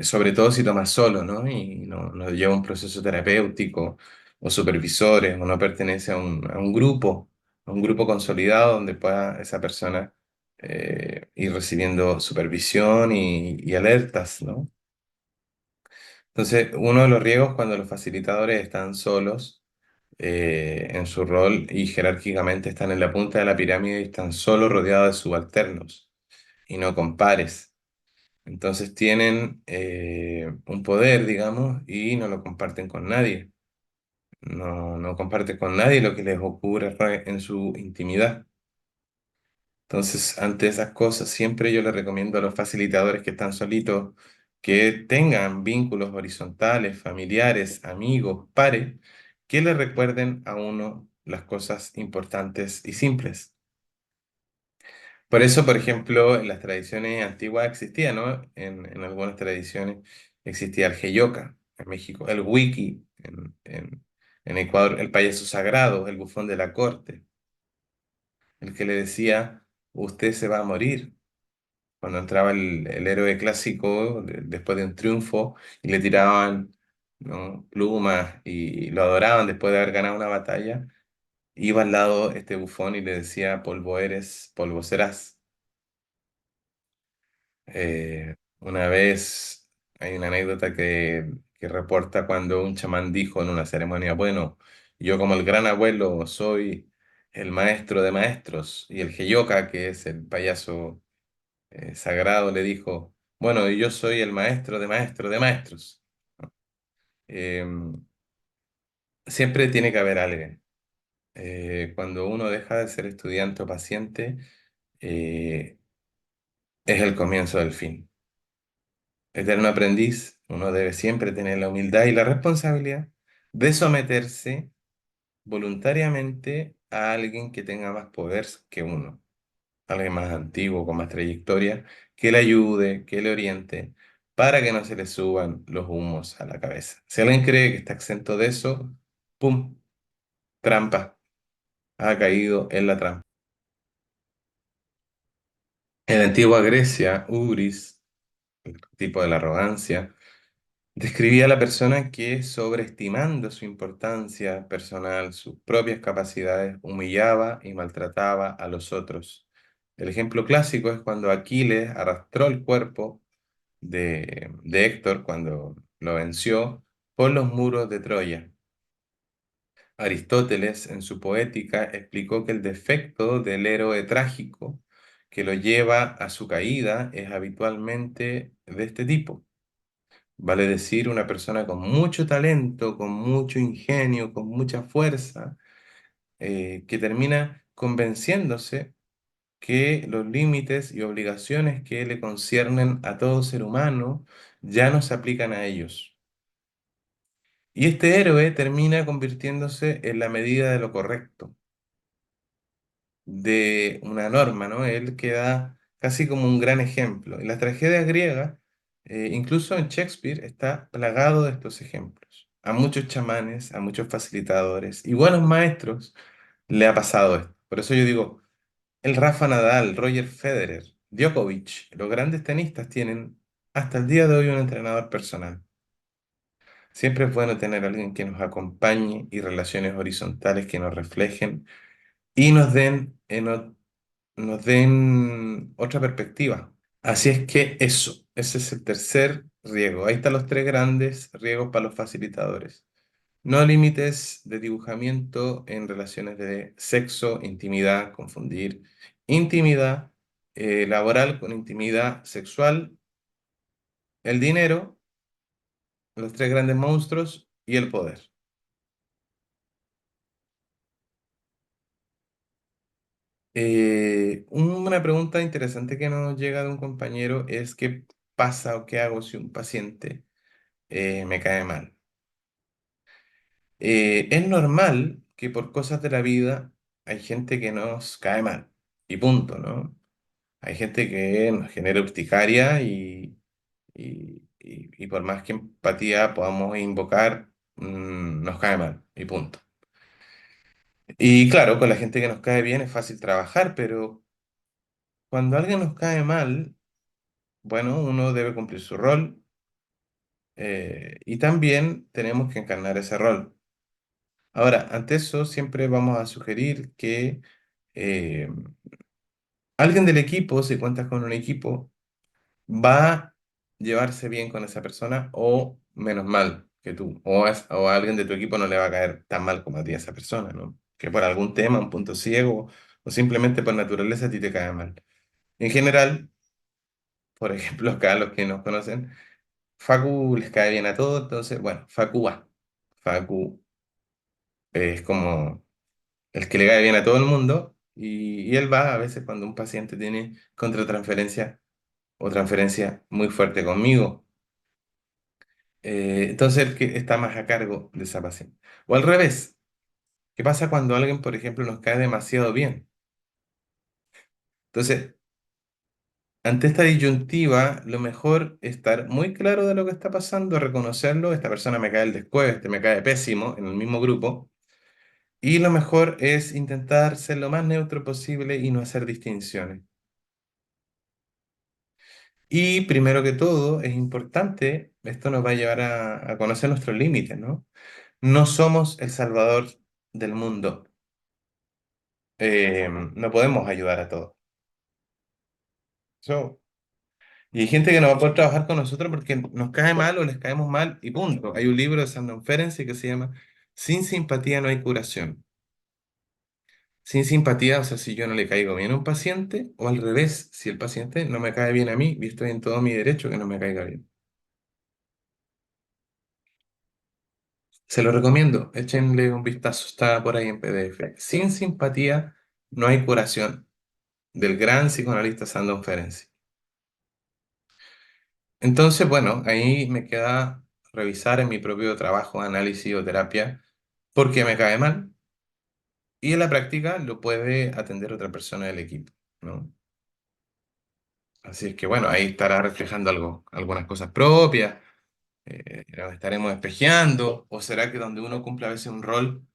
sobre todo si toma solo, ¿no? Y no lleva un proceso terapéutico o supervisores o no pertenece a un grupo consolidado donde pueda esa persona ir recibiendo supervisión y alertas, ¿no? Entonces, uno de los riesgos cuando los facilitadores están solos en su rol y jerárquicamente están en la punta de la pirámide y están solo rodeados de subalternos y no con pares. Entonces tienen un poder, digamos, y no lo comparten con nadie. No comparten con nadie lo que les ocurre en su intimidad. Entonces, ante esas cosas, siempre yo les recomiendo a los facilitadores que están solitos que tengan vínculos horizontales, familiares, amigos, pares, que les recuerden a uno las cosas importantes y simples. Por eso, por ejemplo, en las tradiciones antiguas existía, ¿no? En algunas tradiciones existía el Heyoka, en México, el Wiki, en Ecuador, el payaso sagrado, el bufón de la corte, el que le decía, usted se va a morir. Cuando entraba el héroe clásico después de un triunfo y le tiraban, ¿no? plumas y lo adoraban después de haber ganado una batalla, iba al lado este bufón y le decía, polvo eres, polvo serás. Una vez hay una anécdota que reporta cuando un chamán dijo en una ceremonia, bueno, yo como el gran abuelo soy el maestro de maestros, y el Heyoka, que es el payaso sagrado, le dijo, bueno, y yo soy el maestro de maestros de maestros. Siempre tiene que haber alguien. Cuando uno deja de ser estudiante o paciente, eh, es el comienzo del fin. Eterno aprendiz, uno debe siempre tener la humildad y la responsabilidad de someterse voluntariamente a alguien que tenga más poder que uno, alguien más antiguo, con más trayectoria, que le ayude, que le oriente, para que no se le suban los humos a la cabeza. Si alguien cree que está exento de eso, ¡pum! Trampa, ha caído en la trampa. En la antigua Grecia, Ubris, el tipo de la arrogancia, describía a la persona que, sobreestimando su importancia personal, sus propias capacidades, humillaba y maltrataba a los otros. El ejemplo clásico es cuando Aquiles arrastró el cuerpo de Héctor cuando lo venció por los muros de Troya. Aristóteles, en su Poética, explicó que el defecto del héroe trágico que lo lleva a su caída es habitualmente de este tipo. Vale decir, una persona con mucho talento, con mucho ingenio, con mucha fuerza, que termina convenciéndose que los límites y obligaciones que le conciernen a todo ser humano ya no se aplican a ellos. Y este héroe termina convirtiéndose en la medida de lo correcto, de una norma, ¿no? Él queda casi como un gran ejemplo. En las tragedias griegas, incluso en Shakespeare, está plagado de estos ejemplos. A muchos chamanes, a muchos facilitadores y buenos maestros le ha pasado esto. Por eso yo digo, el Rafa Nadal, Roger Federer, Djokovic, los grandes tenistas tienen hasta el día de hoy un entrenador personal. Siempre es bueno tener a alguien que nos acompañe y relaciones horizontales que nos reflejen y nos den otra perspectiva. Así es que eso, ese es el tercer riesgo. Ahí están los tres grandes riesgos para los facilitadores. No límites de dibujamiento en relaciones de sexo, intimidad, confundir intimidad laboral con intimidad sexual, el dinero, los tres grandes monstruos y el poder. Una pregunta interesante que nos llega de un compañero es qué pasa o qué hago si un paciente me cae mal. Es normal que por cosas de la vida hay gente que nos cae mal y punto, ¿no? Hay gente que nos genera urticaria y por más que empatía podamos invocar, nos cae mal y punto. Y claro, con la gente que nos cae bien es fácil trabajar, pero cuando alguien nos cae mal, bueno, uno debe cumplir su rol y también tenemos que encarnar ese rol. Ahora, ante eso, siempre vamos a sugerir que eh, alguien del equipo, si cuentas con un equipo, va a llevarse bien con esa persona o menos mal que tú, o a alguien de tu equipo no le va a caer tan mal como a ti esa persona, ¿no? Que por algún tema, un punto ciego o simplemente por naturaleza a ti te cae mal. En general, por ejemplo, acá los que nos conocen, Facu les cae bien a todos, entonces, bueno, Facu va. Facu es como el que le cae bien a todo el mundo y él va a veces cuando un paciente tiene contratransferencia o transferencia muy fuerte conmigo. Entonces el que está más a cargo de esa paciente. O al revés, ¿qué pasa cuando alguien, por ejemplo, nos cae demasiado bien? Entonces, ante esta disyuntiva, lo mejor es estar muy claro de lo que está pasando, reconocerlo, esta persona me cae el después, este me cae pésimo en el mismo grupo, y lo mejor es intentar ser lo más neutro posible y no hacer distinciones. Y primero que todo, es importante, esto nos va a llevar a conocer nuestros límites, ¿no? No somos el salvador del mundo. No podemos ayudar a todos. So, y hay gente que no va a poder trabajar con nosotros porque nos cae mal o les caemos mal y punto. Hay un libro de Sandon Ferenczi que se llama Sin simpatía no hay curación. Sin simpatía, o sea, si yo no le caigo bien a un paciente, o al revés, si el paciente no me cae bien a mí, y estoy en todo mi derecho que no me caiga bien. Se lo recomiendo, échenle un vistazo, está por ahí en PDF. Sin simpatía no hay curación, del gran psicoanalista Sandon Ferenczi. Entonces, bueno, ahí me queda revisar en mi propio trabajo, análisis o terapia, por qué me cae mal, y en la práctica lo puede atender otra persona del equipo, ¿no? Así es que, bueno, ahí estará reflejando algo, algunas cosas propias, nos estaremos espejeando, o será que donde uno cumple a veces un rol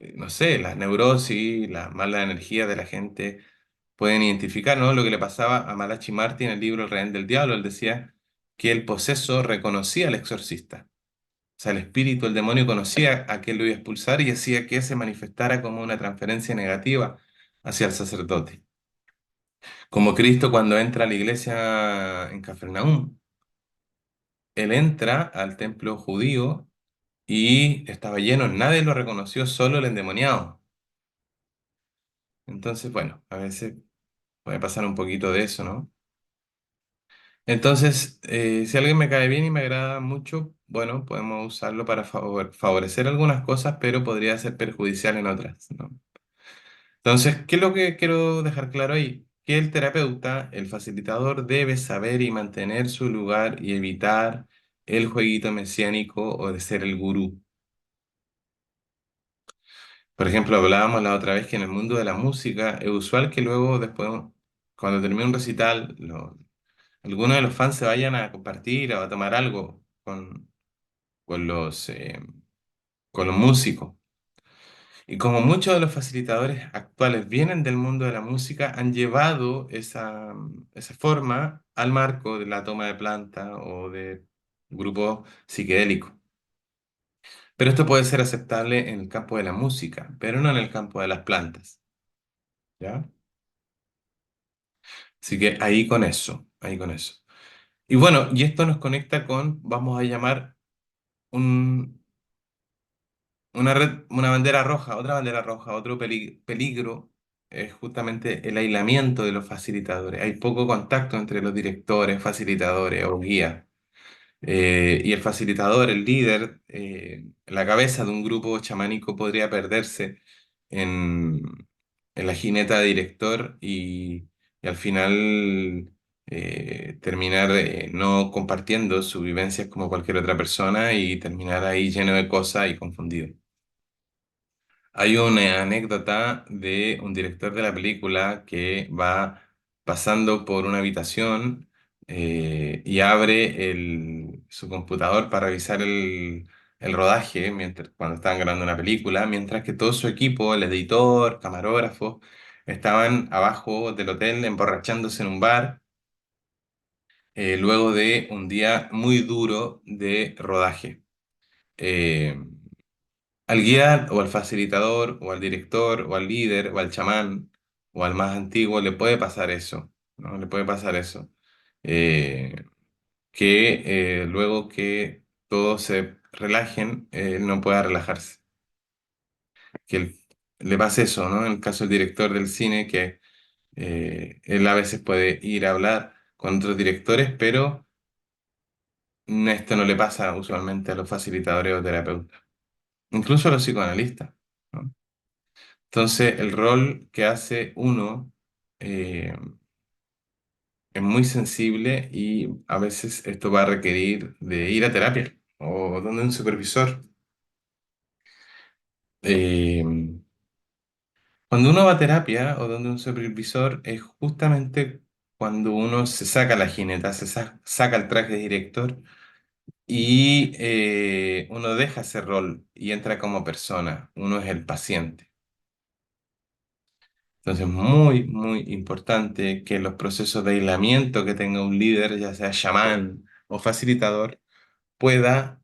no sé, las neurosis, las malas energías de la gente pueden identificar, ¿no? Lo que le pasaba a Malachi Martin en el libro El Rehén del Diablo. Él decía que el poseso reconocía al exorcista. O sea, el espíritu, el demonio conocía a quien lo iba a expulsar y hacía que se manifestara como una transferencia negativa hacia el sacerdote. Como Cristo cuando entra a la iglesia en Cafarnaúm. Él entra al templo judío y estaba lleno, nadie lo reconoció, solo el endemoniado. Entonces, bueno, a veces puede pasar un poquito de eso, ¿no? Entonces, si alguien me cae bien y me agrada mucho, bueno, podemos usarlo para favorecer algunas cosas, pero podría ser perjudicial en otras, ¿no? Entonces, ¿qué es lo que quiero dejar claro ahí? Que el terapeuta, el facilitador, debe saber y mantener su lugar y evitar el jueguito mesiánico o de ser el gurú. Por ejemplo, hablábamos la otra vez que en el mundo de la música es usual que luego, después, cuando termine un recital, algunos de los fans se vayan a compartir o a tomar algo con con los músicos. Y como muchos de los facilitadores actuales vienen del mundo de la música, han llevado esa forma al marco de la toma de planta o de grupos psiquedélicos. Pero esto puede ser aceptable en el campo de la música, pero no en el campo de las plantas, ¿ya? Así que ahí con eso, ahí con eso. Y bueno, y esto nos conecta con, vamos a llamar un, una bandera roja, otra bandera roja, otro peligro es justamente el aislamiento de los facilitadores. Hay poco contacto entre los directores, facilitadores o guías. Y el facilitador, el líder, la cabeza de un grupo chamánico podría perderse en, en la jineta de director y al final terminar no compartiendo sus vivencias como cualquier otra persona y terminar ahí lleno de cosas y confundido. Hay una anécdota de un director de la película que va pasando por una habitación y abre su computador para revisar el rodaje cuando estaban grabando una película, mientras que todo su equipo, el editor, camarógrafo, estaban abajo del hotel emborrachándose en un bar luego de un día muy duro de rodaje. Eh, Al guía o al facilitador o al director o al líder o al chamán o al más antiguo le puede pasar eso, ¿no? Le puede pasar eso. Eh, que luego que todos se relajen, él no pueda relajarse. Le pase eso, ¿no? En el caso del director del cine, que él a veces puede ir a hablar con otros directores, pero esto no le pasa usualmente a los facilitadores o terapeutas, incluso a los psicoanalistas, ¿no? Entonces, el rol que hace uno eh, es muy sensible y a veces esto va a requerir de ir a terapia o donde un supervisor. Eh, Cuando uno va a terapia o donde un supervisor es justamente cuando uno se saca la jineta, saca el traje de director y uno deja ese rol y entra como persona. Uno es el paciente. Entonces, muy, muy importante que los procesos de aislamiento que tenga un líder, ya sea chamán o facilitador, pueda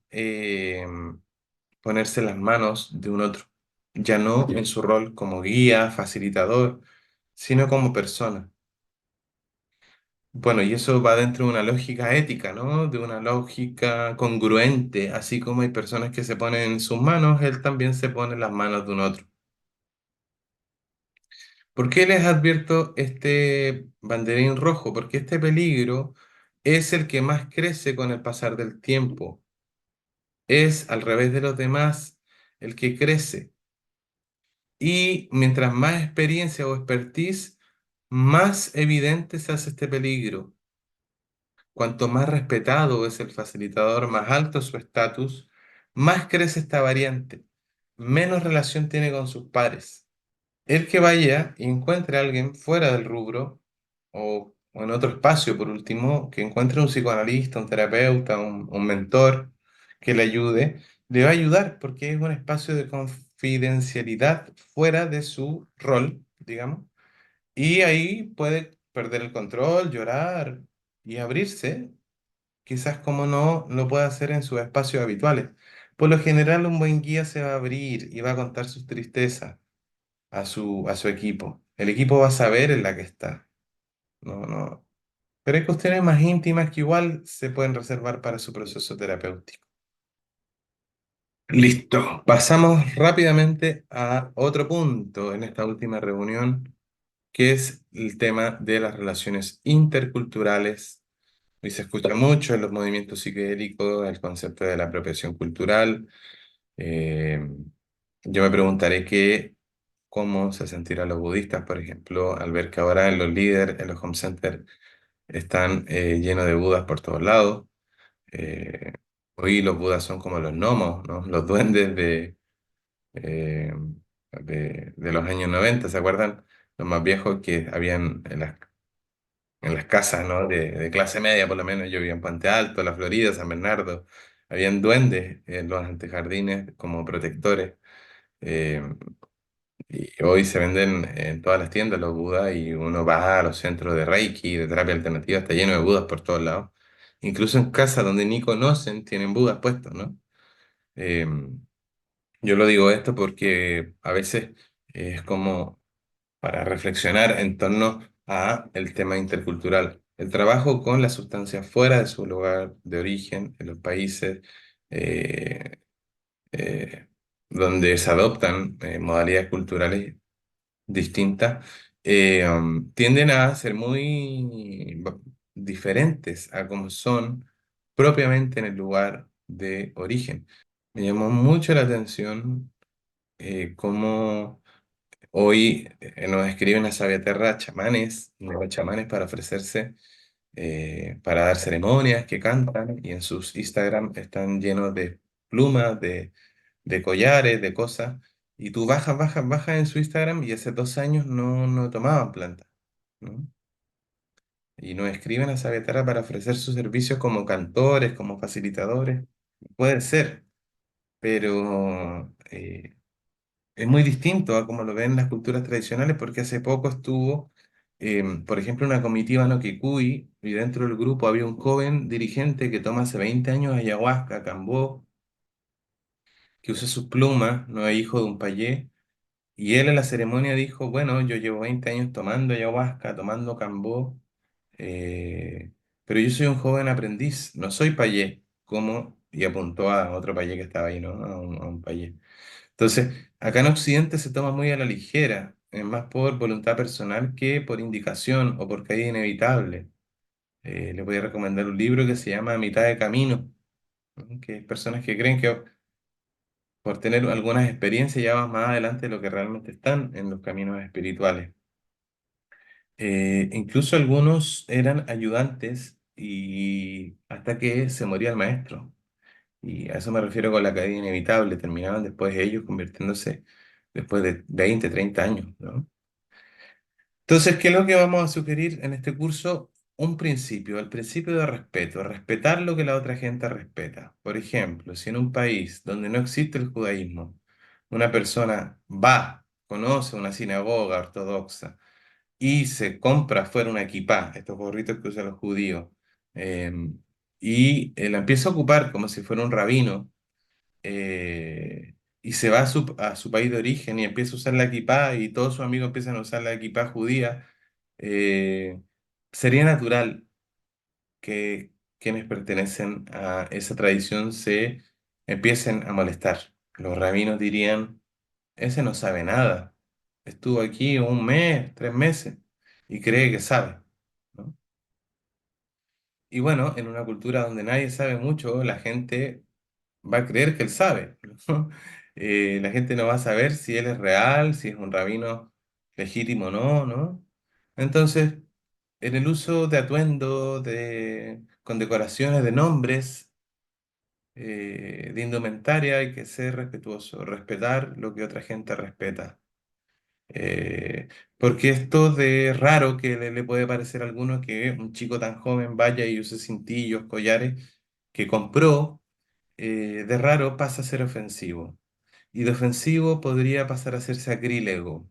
ponerse en las manos de un otro, ya no en su rol como guía, facilitador, sino como persona. Bueno, y eso va dentro de una lógica ética, ¿no? De una lógica congruente, así como hay personas que se ponen en sus manos, él también se pone en las manos de un otro. ¿Por qué les advierto este banderín rojo? Porque este peligro es el que más crece con el pasar del tiempo. Es, al revés de los demás, el que crece. Y mientras más experiencia o expertise, más evidente se hace este peligro. Cuanto más respetado es el facilitador, más alto es su estatus, más crece esta variante, menos relación tiene con sus pares. El que vaya y encuentre a alguien fuera del rubro o en otro espacio, por último, que encuentre un psicoanalista, un terapeuta, un mentor que le ayude, le va a ayudar porque es un espacio de confidencialidad fuera de su rol, digamos, y ahí puede perder el control, llorar y abrirse, quizás como no lo puede hacer en sus espacios habituales. Por lo general, un buen guía se va a abrir y va a contar sus tristezas a su equipo. El equipo va a saber en la que está. No, no. Pero hay cuestiones más íntimas que igual se pueden reservar para su proceso terapéutico. Listo. Pasamos rápidamente a otro punto en esta última reunión, que es el tema de las relaciones interculturales. Y se escucha mucho en los movimientos psicodélicos el concepto de la apropiación cultural. Eh, yo me preguntaré cómo se sentirán los budistas, por ejemplo, al ver que ahora en los líderes, en los home centers, están llenos de budas por todos lados. Eh, Hoy los budas son como los gnomos, ¿no? Los duendes eh, de los años 90, ¿se acuerdan? Los más viejos que habían en las casas, ¿no? De clase media, por lo menos. Yo vivía en Puente Alto, La Florida, San Bernardo. Habían duendes en los antejardines como protectores. Eh, y hoy se venden en todas las tiendas los Budas y uno va a los centros de Reiki, de terapia alternativa, está lleno de Budas por todos lados. Incluso en casas donde ni conocen tienen Budas puestos, ¿no? Eh, yo lo digo esto porque a veces es como para reflexionar en torno a el tema intercultural. El trabajo con las sustancias fuera de su lugar de origen, en los países eh, eh, donde se adoptan modalidades culturales distintas, tienden a ser muy diferentes a como son propiamente en el lugar de origen. Me llamó mucho la atención cómo hoy nos escriben a Sabiaterra chamanes, nuevos chamanes para ofrecerse, para dar ceremonias que cantan y en sus Instagram están llenos de plumas, de collares, de cosas. Y tú bajas, bajas, bajas en su Instagram y hace 2 años no tomaban planta, ¿no? Y nos escriben a Sabiaterra para ofrecer sus servicios como cantores, como facilitadores. Puede ser, pero es muy distinto a como lo ven las culturas tradicionales porque hace poco estuvo, por ejemplo, una comitiva no Kikuy y dentro del grupo había un joven dirigente que toma hace 20 años ayahuasca, cambó, que usa sus plumas, no es hijo de un payé, y él en la ceremonia dijo, bueno, yo llevo 20 años tomando ayahuasca, tomando cambó, eh, pero yo soy un joven aprendiz, no soy payé, como, y apuntó a otro payé que estaba ahí, ¿no? A un payé. Entonces, acá en Occidente se toma muy a la ligera, es más por voluntad personal que por indicación o porque es inevitable. Le voy a recomendar un libro que se llama A mitad de camino, ¿no? Que es personas que creen que por tener algunas experiencias ya van más adelante de lo que realmente están en los caminos espirituales. Incluso algunos eran ayudantes y hasta que se moría el maestro. Y a eso me refiero con la caída inevitable. Terminaban después ellos convirtiéndose después de 20 30 años, ¿no? Entonces, ¿qué es lo que vamos a sugerir en este curso? Un principio, el principio de respeto, respetar lo que la otra gente respeta. Por ejemplo, si en un país donde no existe el judaísmo, una persona va, conoce una sinagoga ortodoxa y se compra fuera una kipá, estos gorritos que usan los judíos, eh, y la empieza a ocupar como si fuera un rabino, y se va a su país de origen y empieza a usar la equipa y todos sus amigos empiezan a usar la equipa judía, eh, sería natural que quienes pertenecen a esa tradición se empiecen a molestar. Los rabinos dirían, ese no sabe nada, estuvo aquí 1 mes, 3 meses y cree que sabe, ¿no? Y bueno, en una cultura donde nadie sabe mucho, la gente va a creer que él sabe, ¿no? La gente no va a saber si él es real, si es un rabino legítimo o no, ¿no? Entonces, en el uso de atuendo, de condecoraciones, de nombres, de indumentaria, hay que ser respetuoso, respetar lo que otra gente respeta. Eh, Porque esto de raro que le puede parecer a alguno que un chico tan joven vaya y use cintillos, collares que compró de raro pasa a ser ofensivo. Y de ofensivo podría pasar a ser sacrílego.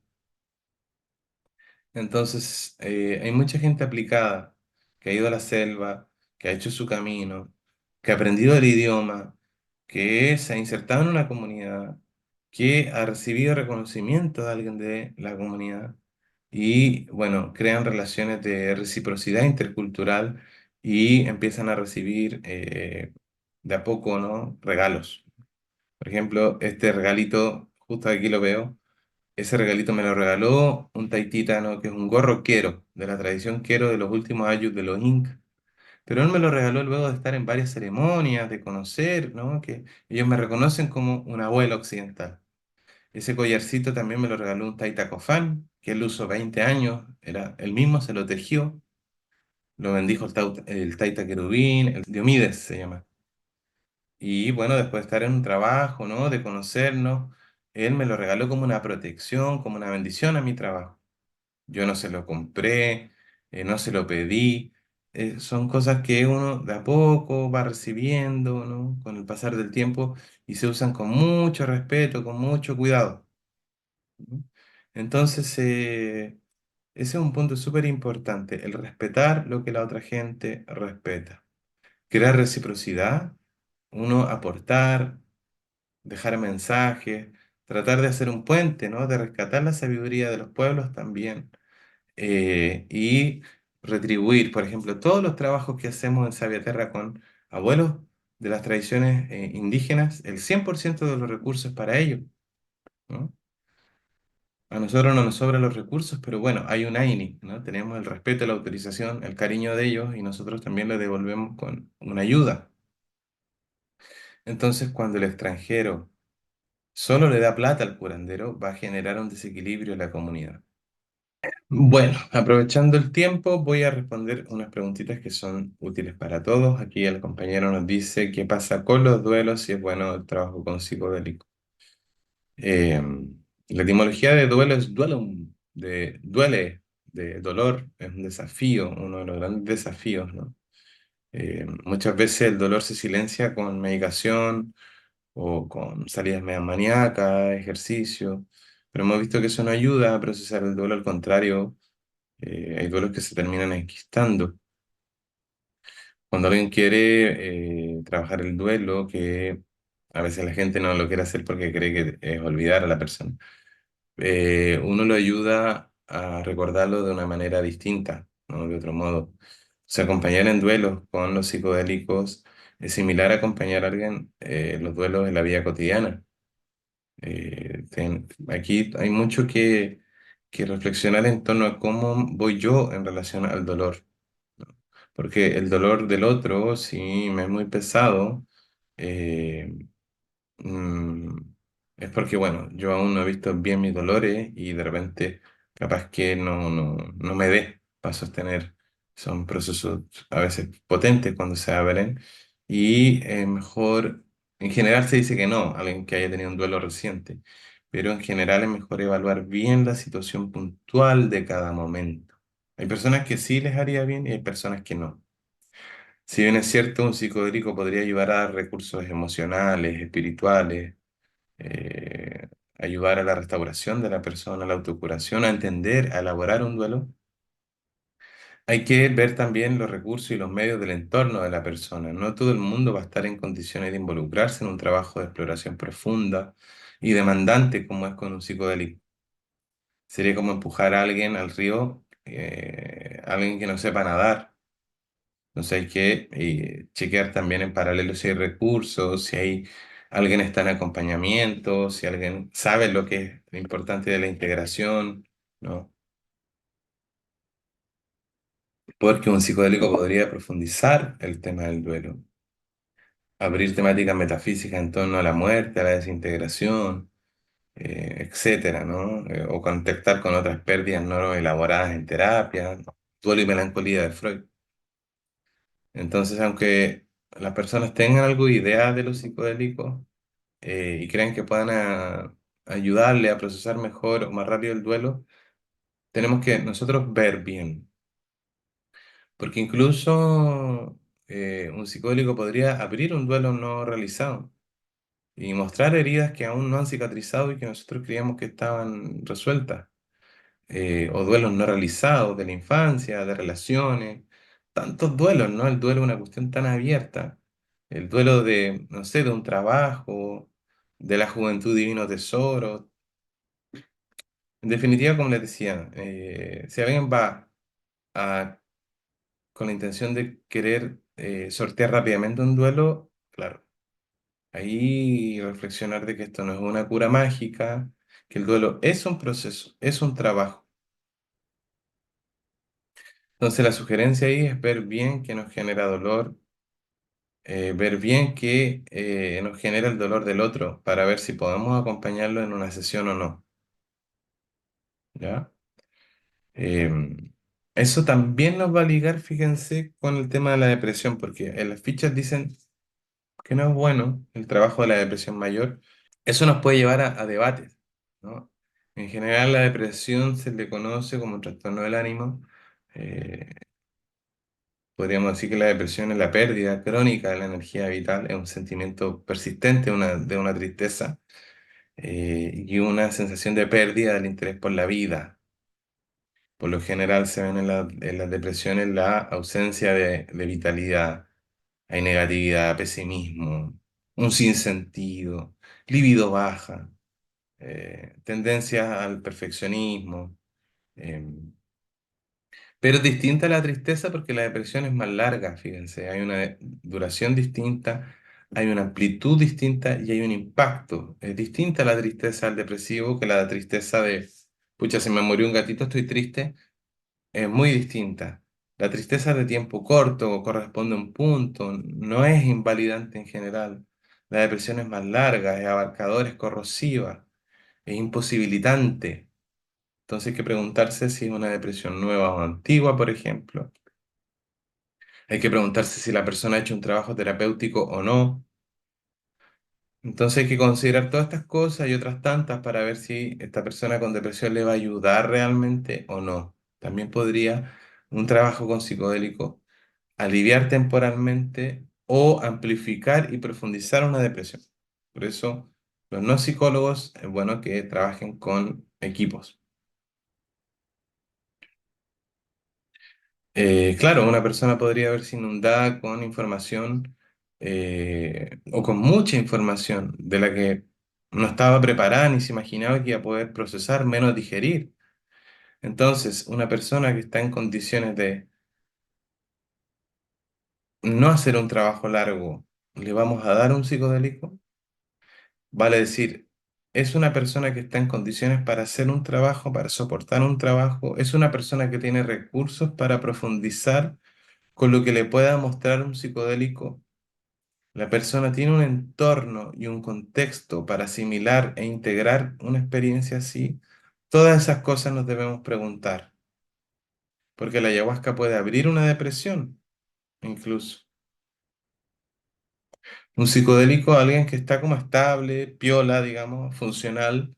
Entonces, hay mucha gente aplicada que ha ido a la selva, que ha hecho su camino, que ha aprendido el idioma, que se ha insertado en una comunidad, que ha recibido reconocimiento de alguien de la comunidad y, bueno, crean relaciones de reciprocidad intercultural y empiezan a recibir de a poco, ¿no? Regalos. Por ejemplo, este regalito, justo aquí lo veo. Ese regalito me lo regaló un taitita, ¿no? Que es un gorro quero, de la tradición quero de los últimos ayllus de los Incas. Pero él me lo regaló luego de estar en varias ceremonias, de conocer, ¿no? Que ellos me reconocen como un abuelo occidental. Ese collarcito también me lo regaló un taita Cofán, que él usó 20 años, era, él mismo se lo tejió, lo bendijo el taita querubín, el Diomedes se llama. Y bueno, después de estar en un trabajo, ¿no? De conocernos, él me lo regaló como una protección, como una bendición a mi trabajo. Yo no se lo compré, no se lo pedí. Son cosas que uno de a poco va recibiendo, ¿no? Con el pasar del tiempo y se usan con mucho respeto, con mucho cuidado, ¿no? Entonces, ese es un punto súper importante, el respetar lo que la otra gente respeta. Crear reciprocidad, uno aportar, dejar mensajes, tratar de hacer un puente, ¿no? De rescatar la sabiduría de los pueblos también y retribuir, por ejemplo, todos los trabajos que hacemos en Sabia Terra con abuelos de las tradiciones indígenas, el 100% de los recursos para ellos, ¿no? A nosotros no nos sobran los recursos, pero bueno, hay un AINI, ¿no? Tenemos el respeto, la autorización, el cariño de ellos y nosotros también les devolvemos con una ayuda. Entonces, cuando el extranjero solo le da plata al curandero, va a generar un desequilibrio en la comunidad. Bueno, aprovechando el tiempo, voy a responder unas preguntitas que son útiles para todos. Aquí el compañero nos dice qué pasa con los duelos si es bueno el trabajo con psicodélico. Eh, la etimología de duelo es duelum, de duele, de dolor, es un desafío, uno de los grandes desafíos, ¿no? Muchas veces el dolor se silencia con medicación o con salidas medio maníacas, ejercicio, pero hemos visto que eso no ayuda a procesar el duelo, al contrario hay duelos que se terminan enquistando. Cuando alguien quiere trabajar el duelo, que a veces la gente no lo quiere hacer porque cree que es olvidar a la persona, uno lo ayuda a recordarlo de una manera distinta, ¿no? De otro modo. O sea, acompañar en duelos con los psicodélicos es similar a acompañar a alguien en los duelos en la vida cotidiana. Aquí hay mucho que reflexionar en torno a cómo voy yo en relación al dolor. Porque el dolor del otro, si me es muy pesado, eh, mm, es porque, bueno, yo aún no he visto bien mis dolores y de repente capaz que no me dé para sostener. Son procesos a veces potentes cuando se abren y mejor, en general se dice que no, alguien que haya tenido un duelo reciente, pero en general es mejor evaluar bien la situación puntual de cada momento. Hay personas que sí les haría bien y hay personas que no. Si bien es cierto, un psicodélico podría ayudar a dar recursos emocionales, espirituales, eh, ayudar a la restauración de la persona, a la autocuración, a entender, a elaborar un duelo. Hay que ver también los recursos y los medios del entorno de la persona. No todo el mundo va a estar en condiciones de involucrarse en un trabajo de exploración profunda y demandante como es con un psicodélico. Sería como empujar a alguien al río, alguien que no sepa nadar. Entonces hay que chequear también en paralelo si hay recursos, si hay alguien está en acompañamiento, si alguien sabe lo que es lo importante de la integración, ¿no? Porque un psicodélico podría profundizar el tema del duelo, abrir temáticas metafísicas en torno a la muerte, a la desintegración, etcétera, ¿no? O contactar con otras pérdidas no elaboradas en terapia, ¿no? Duelo y melancolía de Freud. Entonces, aunque las personas tengan algo de idea de los psicodélicos, y creen que puedan ayudarle a procesar mejor o más rápido el duelo, tenemos que nosotros ver bien, porque incluso un psicodélico podría abrir un duelo no realizado y mostrar heridas que aún no han cicatrizado y que nosotros creíamos que estaban resueltas, o duelos no realizados de la infancia, de relaciones, tantos duelos, ¿no? El duelo es una cuestión tan abierta, el duelo de, no sé, de un trabajo, de la juventud divino tesoro. En definitiva, como les decía, si alguien va a con la intención de querer sortear rápidamente un duelo, claro, ahí reflexionar de que esto no es una cura mágica, que el duelo es un proceso, es un trabajo. Entonces la sugerencia ahí es ver bien qué nos genera dolor, ver bien qué nos genera el dolor del otro, para ver si podemos acompañarlo en una sesión o no, ¿ya? Eso también nos va a ligar, fíjense, con el tema de la depresión, porque en las fichas dicen que no es bueno el trabajo de la depresión mayor. Eso nos puede llevar a debates, ¿no? En general, la depresión se le conoce como un trastorno del ánimo. Eh, Podríamos decir que la depresión es la pérdida crónica de la energía vital, es un sentimiento persistente de una tristeza, y una sensación de pérdida del interés por la vida. Por lo general se ven en las depresiones la ausencia de vitalidad, hay negatividad, pesimismo, un sinsentido, libido baja, tendencias al perfeccionismo. eh, pero es distinta a la tristeza porque la depresión es más larga, fíjense, hay una duración distinta, hay una amplitud distinta y hay un impacto. Es distinta la tristeza al depresivo que la tristeza de, pucha, se me murió un gatito, estoy triste, es muy distinta. La tristeza de tiempo corto corresponde a un punto, no es invalidante en general. La depresión es más larga, es abarcadora, es corrosiva, es imposibilitante. Entonces hay que preguntarse si es una depresión nueva o antigua, por ejemplo. Hay que preguntarse si la persona ha hecho un trabajo terapéutico o no. Entonces hay que considerar todas estas cosas y otras tantas para ver si esta persona con depresión le va a ayudar realmente o no. También podría un trabajo con psicodélico aliviar temporalmente o amplificar y profundizar una depresión. Por eso, los no psicólogos es bueno que trabajen con equipos. Claro, una persona podría verse inundada con información, o con mucha información de la que no estaba preparada ni se imaginaba que iba a poder procesar, menos digerir. Entonces, una persona que está en condiciones de no hacer un trabajo largo, le vamos a dar un psicodélico, vale decir, es una persona que está en condiciones para hacer un trabajo, para soportar un trabajo, es una persona que tiene recursos para profundizar con lo que le pueda mostrar un psicodélico. La persona tiene un entorno y un contexto para asimilar e integrar una experiencia así. Todas esas cosas nos debemos preguntar, porque la ayahuasca puede abrir una depresión, incluso. Un psicodélico, alguien que está como estable, piola, digamos, funcional.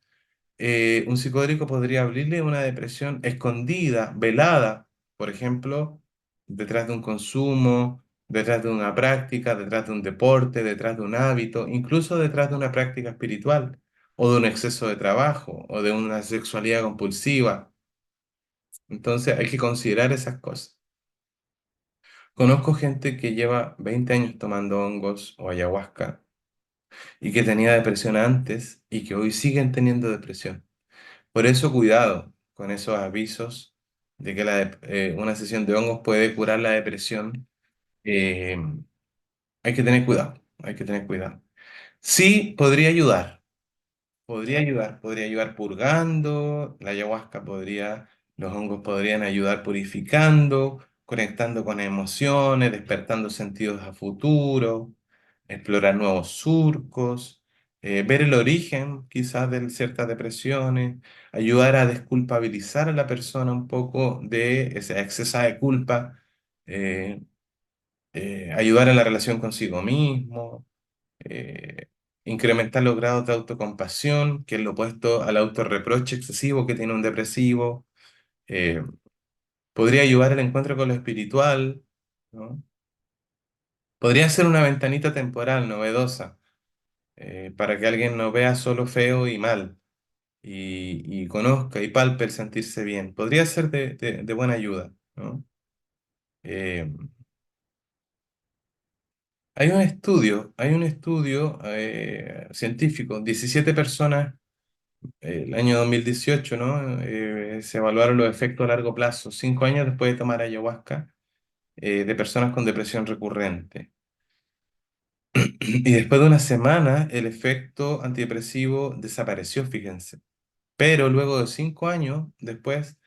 Un psicodélico podría abrirle una depresión escondida, velada, por ejemplo, detrás de un consumo, detrás de una práctica, detrás de un deporte, detrás de un hábito, incluso detrás de una práctica espiritual, o de un exceso de trabajo, o de una sexualidad compulsiva. Entonces hay que considerar esas cosas. Conozco gente que lleva 20 años tomando hongos o ayahuasca y que tenía depresión antes y que hoy siguen teniendo depresión. Por eso, cuidado con esos avisos de que una sesión de hongos puede curar la depresión. Eh, Hay que tener cuidado, hay que tener cuidado. Sí, podría ayudar purgando, la ayahuasca podría, los hongos podrían ayudar purificando, conectando con emociones, despertando sentidos a futuro, explorar nuevos surcos, ver el origen quizás de ciertas depresiones, ayudar a desculpabilizar a la persona un poco de ese exceso de culpa, eh, ayudar a la relación consigo mismo, eh, incrementar los grados de autocompasión, que es lo opuesto al autorreproche excesivo que tiene un depresivo. eh, Podría ayudar al encuentro con lo espiritual, ¿no? Podría ser una ventanita temporal novedosa, para que alguien no vea solo feo y mal y conozca y palpe el sentirse bien. Podría ser de buena ayuda, ¿no? Eh, hay un estudio científico, 17 personas, el año 2018, ¿no? Se evaluaron los efectos a largo plazo, 5 años después de tomar ayahuasca, de personas con depresión recurrente. Y después de una semana, el efecto antidepresivo desapareció, fíjense. Pero luego de 5 años después,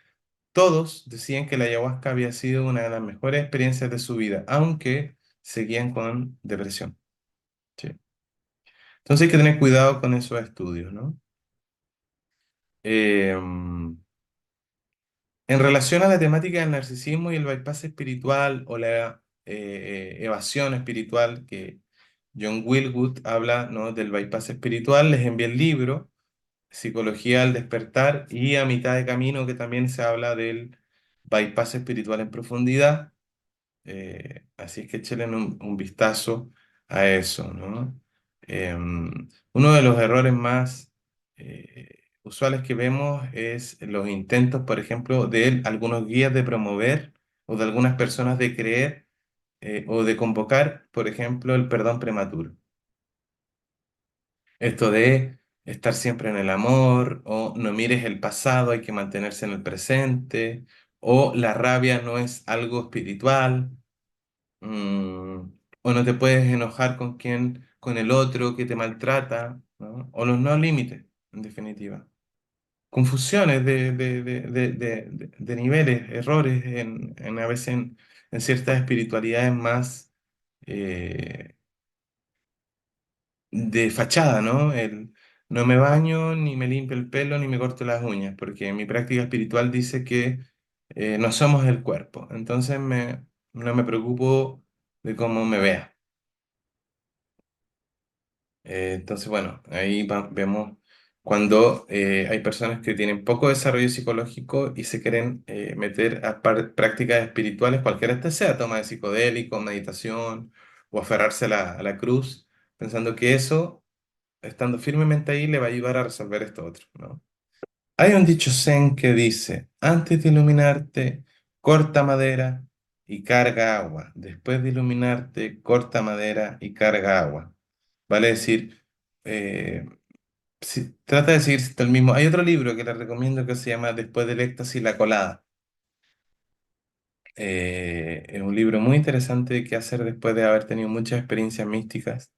todos decían que la ayahuasca había sido una de las mejores experiencias de su vida, aunque seguían con depresión. Sí. Entonces hay que tener cuidado con esos estudios, ¿no? En relación a la temática del narcisismo y el bypass espiritual o la evasión espiritual, que John Wilgood habla, ¿no?, del bypass espiritual, les envié el libro Psicología al despertar, y a mitad de camino que también se habla del bypass espiritual en profundidad. Así es que échenle un vistazo a eso, ¿no? Uno de los errores más usuales que vemos es los intentos, por ejemplo, de algunos guías de promover o de algunas personas de creer o de convocar, por ejemplo, el perdón prematuro. Esto de estar siempre en el amor, o no mires el pasado, hay que mantenerse en el presente, o la rabia no es algo espiritual. O no te puedes enojar con el otro que te maltrata, ¿no? O los no límites, en definitiva. Confusiones de niveles, errores a veces en ciertas espiritualidades más eh, de fachada, ¿no? El no me baño, ni me limpio el pelo, ni me corto las uñas, porque mi práctica espiritual dice que no somos el cuerpo. Entonces no me preocupo de cómo me vea. Entonces, bueno, ahí vemos cuando hay personas que tienen poco desarrollo psicológico y se quieren meter a prácticas espirituales, cualquiera este sea, toma de psicodélico, meditación o aferrarse a la cruz, pensando que eso, estando firmemente ahí, le va a ayudar a resolver esto otro, ¿no? Hay un dicho zen que dice, antes de iluminarte, corta madera y carga agua. Después de iluminarte, corta madera y carga agua. Vale decir, eh, trata de seguir el mismo. Hay otro libro que les recomiendo que se llama Después del éxtasis, la colada. Es un libro muy interesante que hacer después de haber tenido muchas experiencias místicas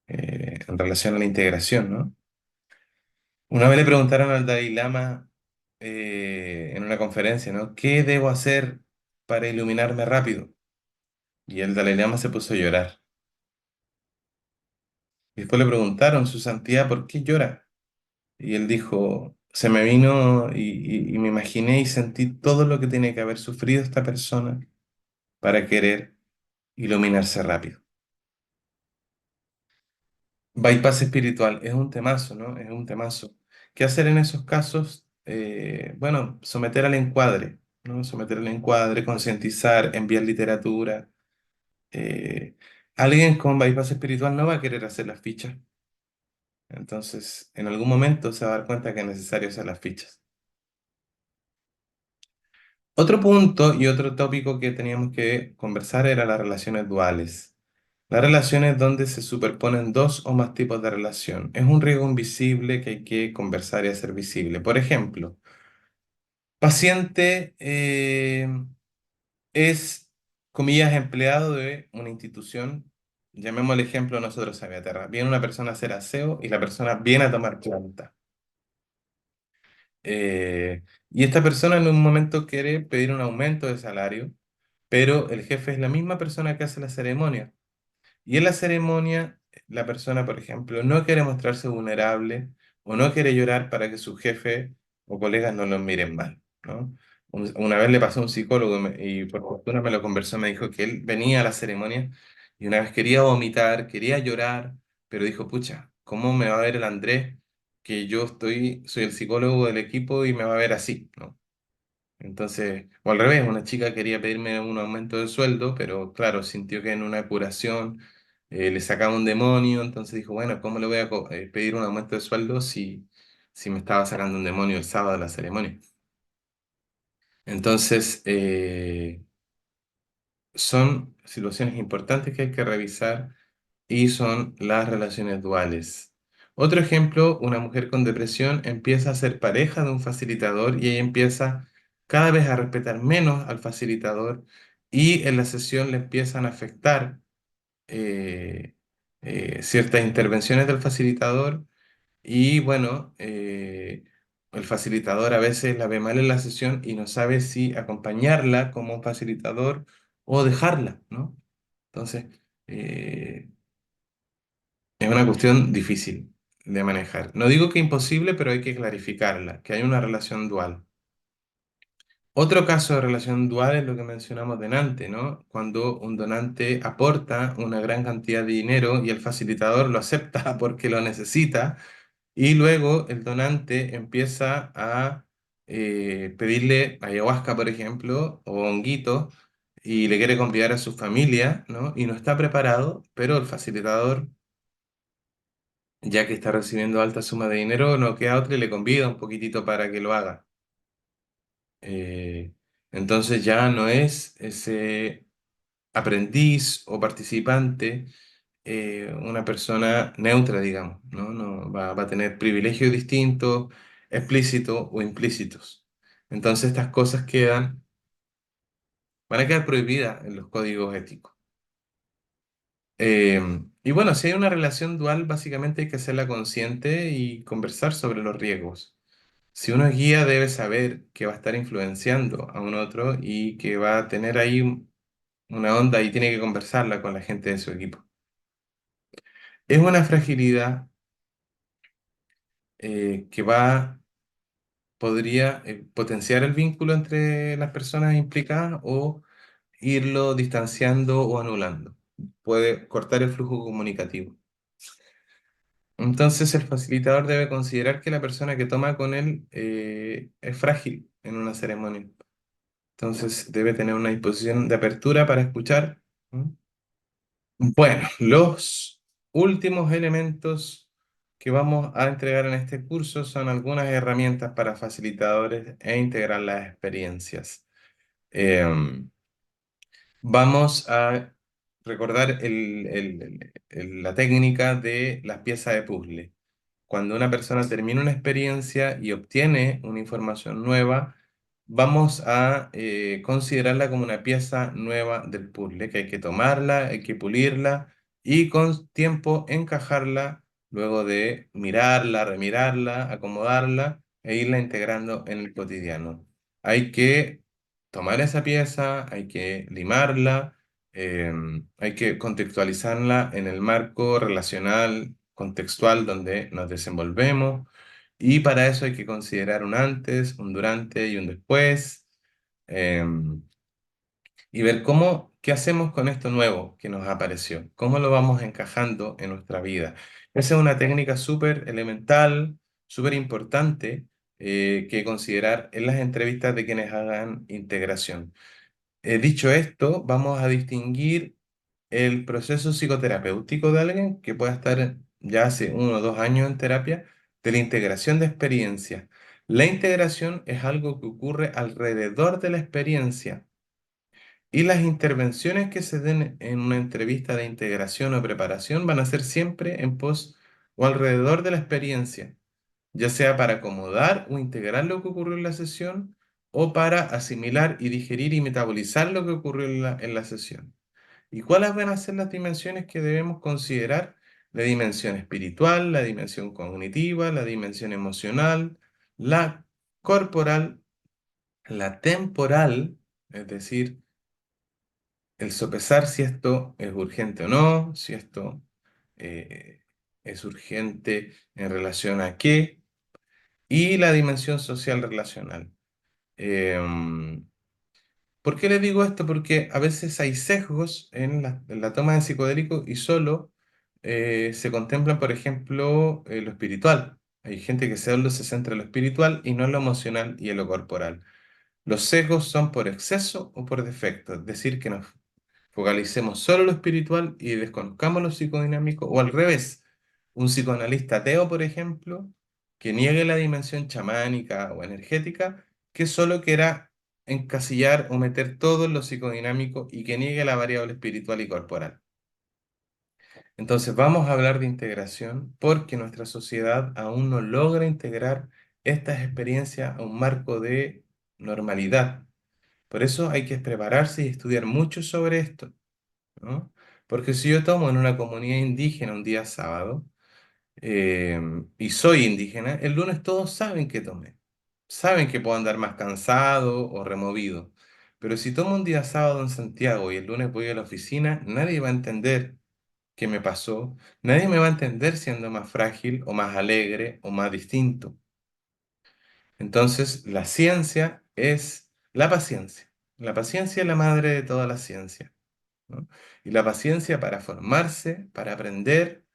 en relación a la integración, ¿no? Una vez le preguntaron al Dalai Lama en una conferencia, ¿no? ¿Qué debo hacer para iluminarme rápido? Y el Dalai Lama se puso a llorar. Y después le preguntaron, Su Santidad, ¿por qué llora? Y él dijo, se me vino y me imaginé y sentí todo lo que tiene que haber sufrido esta persona para querer iluminarse rápido. Bypass espiritual es un temazo, ¿no? Es un temazo. ¿Qué hacer en esos casos? Bueno, someter al encuadre, ¿no? Someter al encuadre, concientizar, enviar literatura. Eh, Alguien con bypass espiritual no va a querer hacer las fichas. Entonces, en algún momento se va a dar cuenta que es necesario hacer las fichas. Otro punto y otro tópico que teníamos que conversar era las relaciones duales. Las relaciones donde se superponen dos o más tipos de relación. Es un riesgo invisible que hay que conversar y hacer visible. Por ejemplo, paciente es, comillas, empleado de una institución. Llamemos el ejemplo nosotros a Beaterra. Viene una persona a hacer aseo y la persona viene a tomar planta. Y esta persona en un momento quiere pedir un aumento de salario, pero el jefe es la misma persona que hace la ceremonia. Y en la ceremonia, la persona, por ejemplo, no quiere mostrarse vulnerable o no quiere llorar para que su jefe o colegas no lo miren mal, ¿no? Una vez le pasó a un psicólogo y por fortuna me lo conversó, me dijo que él venía a la ceremonia y una vez quería vomitar, quería llorar, pero dijo, pucha, ¿cómo me va a ver el Andrés que yo soy el psicólogo del equipo y me va a ver así, ¿no? Entonces, o al revés, una chica quería pedirme un aumento de sueldo, pero claro, sintió que en una curación le sacaba un demonio, entonces dijo, bueno, ¿cómo le voy a pedir un aumento de sueldo si me estaba sacando un demonio el sábado de la ceremonia? Entonces, son situaciones importantes que hay que revisar y son las relaciones duales. Otro ejemplo, una mujer con depresión empieza a ser pareja de un facilitador y ella empieza cada vez a respetar menos al facilitador y en la sesión le empiezan a afectar eh, ciertas intervenciones del facilitador y bueno, el facilitador a veces la ve mal en la sesión y no sabe si acompañarla como facilitador o dejarla, ¿no? Entonces, eh, es una cuestión difícil de manejar. No digo que imposible, pero hay que clarificarla, que hay una relación dual. Otro caso de relación dual es lo que mencionamos delante, ¿no? Cuando un donante aporta una gran cantidad de dinero y el facilitador lo acepta porque lo necesita, y luego el donante empieza a pedirle ayahuasca, por ejemplo, o honguito, y le quiere convidar a su familia, ¿no? Y no está preparado, pero el facilitador ya que está recibiendo alta suma de dinero, no queda otra y le convida un poquitito para que lo haga. Eh, entonces ya no es ese aprendiz o participante una persona neutra, digamos, ¿no? Va a tener privilegios distintos, explícitos o implícitos. Entonces estas cosas van a quedar prohibidas en los códigos éticos. Y bueno, si hay una relación dual, básicamente hay que hacerla consciente y conversar sobre los riesgos. Si uno es guía, debe saber que va a estar influenciando a un otro y que va a tener ahí una onda y tiene que conversarla con la gente de su equipo. Es una fragilidad que podría potenciar el vínculo entre las personas implicadas o irlo distanciando o anulando. Puede cortar el flujo comunicativo. Entonces, el facilitador debe considerar que la persona que toma con él es frágil en una ceremonia. Entonces debe tener una disposición de apertura para escuchar. ¿No? Bueno, los últimos elementos que vamos a entregar en este curso son algunas herramientas para facilitadores e integrar las experiencias. Em, Vamos a recordar la técnica de las piezas de puzzle. Cuando una persona termina una experiencia y obtiene una información nueva, vamos a considerarla como una pieza nueva del puzzle, que hay que tomarla, hay que pulirla y con tiempo encajarla, luego de mirarla, remirarla, acomodarla e irla integrando en el cotidiano. Hay que tomar esa pieza, hay que limarla, hay que contextualizarla en el marco relacional, contextual donde nos desenvolvemos y para eso hay que considerar un antes, un durante y un después em, y ver qué hacemos con esto nuevo que nos apareció, cómo lo vamos encajando en nuestra vida. Esa es una técnica súper elemental, súper importante que considerar en las entrevistas de quienes hagan integración. Dicho esto, vamos a distinguir el proceso psicoterapéutico de alguien que pueda estar ya hace 1 o 2 años en terapia, de la integración de experiencias. La integración es algo que ocurre alrededor de la experiencia y las intervenciones que se den en una entrevista de integración o preparación van a ser siempre en pos o alrededor de la experiencia, ya sea para acomodar o integrar lo que ocurrió en la sesión o para asimilar y digerir y metabolizar lo que ocurrió en la sesión. ¿Y cuáles van a ser las dimensiones que debemos considerar? La dimensión espiritual, la dimensión cognitiva, la dimensión emocional, la corporal, la temporal, es decir, el sopesar si esto es urgente o no, si esto eh, es urgente en relación a qué, y la dimensión social relacional. Em, ¿Por qué le digo esto? Porque a veces hay sesgos en la toma de psicodélicos y solo se contempla, por ejemplo, lo espiritual. Hay gente que solo se centra en lo espiritual y no en lo emocional y en lo corporal. Los sesgos son por exceso o por defecto, es decir, que nos focalicemos solo lo espiritual y desconozcamos lo psicodinámico, o al revés, un psicoanalista ateo, por ejemplo, que niegue la dimensión chamánica o energética, que solo quiera encasillar o meter todo en lo psicodinámico y que niegue la variable espiritual y corporal. Entonces vamos a hablar de integración porque nuestra sociedad aún no logra integrar estas experiencias a un marco de normalidad. Por eso hay que prepararse y estudiar mucho sobre esto, ¿no? Porque si yo tomo en una comunidad indígena un día sábado eh, y soy indígena, el lunes todos saben que tomé. Saben que puedo andar más cansado o removido. Pero si tomo un día sábado en Santiago y el lunes voy a la oficina, nadie va a entender qué me pasó. Nadie me va a entender siendo más frágil o más alegre o más distinto. Entonces, la ciencia es la paciencia. La paciencia es la madre de toda la ciencia, ¿no? Y la paciencia para formarse, para aprender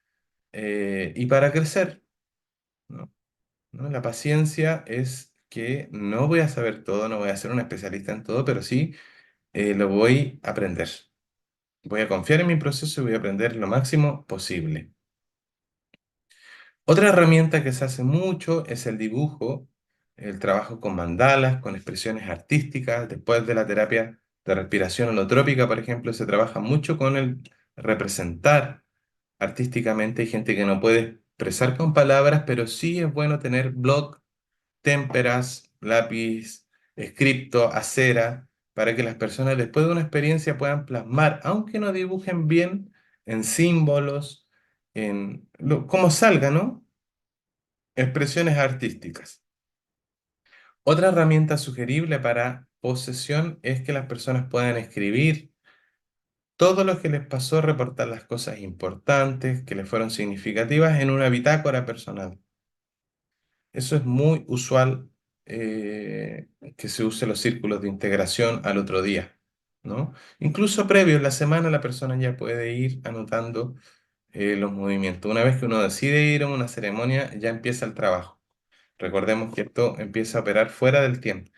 y para crecer, ¿no? ¿No? La paciencia es que no voy a saber todo, no voy a ser un especialista en todo, pero sí lo voy a aprender. Voy a confiar en mi proceso y voy a aprender lo máximo posible. Otra herramienta que se hace mucho es el dibujo, el trabajo con mandalas, con expresiones artísticas. Después de la terapia de respiración holotrópica, por ejemplo, se trabaja mucho con el representar artísticamente. Hay gente que no puede expresar con palabras, pero sí es bueno tener blog, témperas, lápiz, escrito, acera, para que las personas después de una experiencia puedan plasmar, aunque no dibujen bien, en símbolos, como salga, ¿no? Expresiones artísticas. Otra herramienta sugerible para posesión es que las personas puedan escribir todo lo que les pasó, reportar las cosas importantes que les fueron significativas en una bitácora personal. Eso es muy usual que se use los círculos de integración al otro día, ¿no? Incluso previo en la semana la persona ya puede ir anotando los movimientos. Una vez que uno decide ir a una ceremonia, ya empieza el trabajo. Recordemos que esto empieza a operar fuera del tiempo.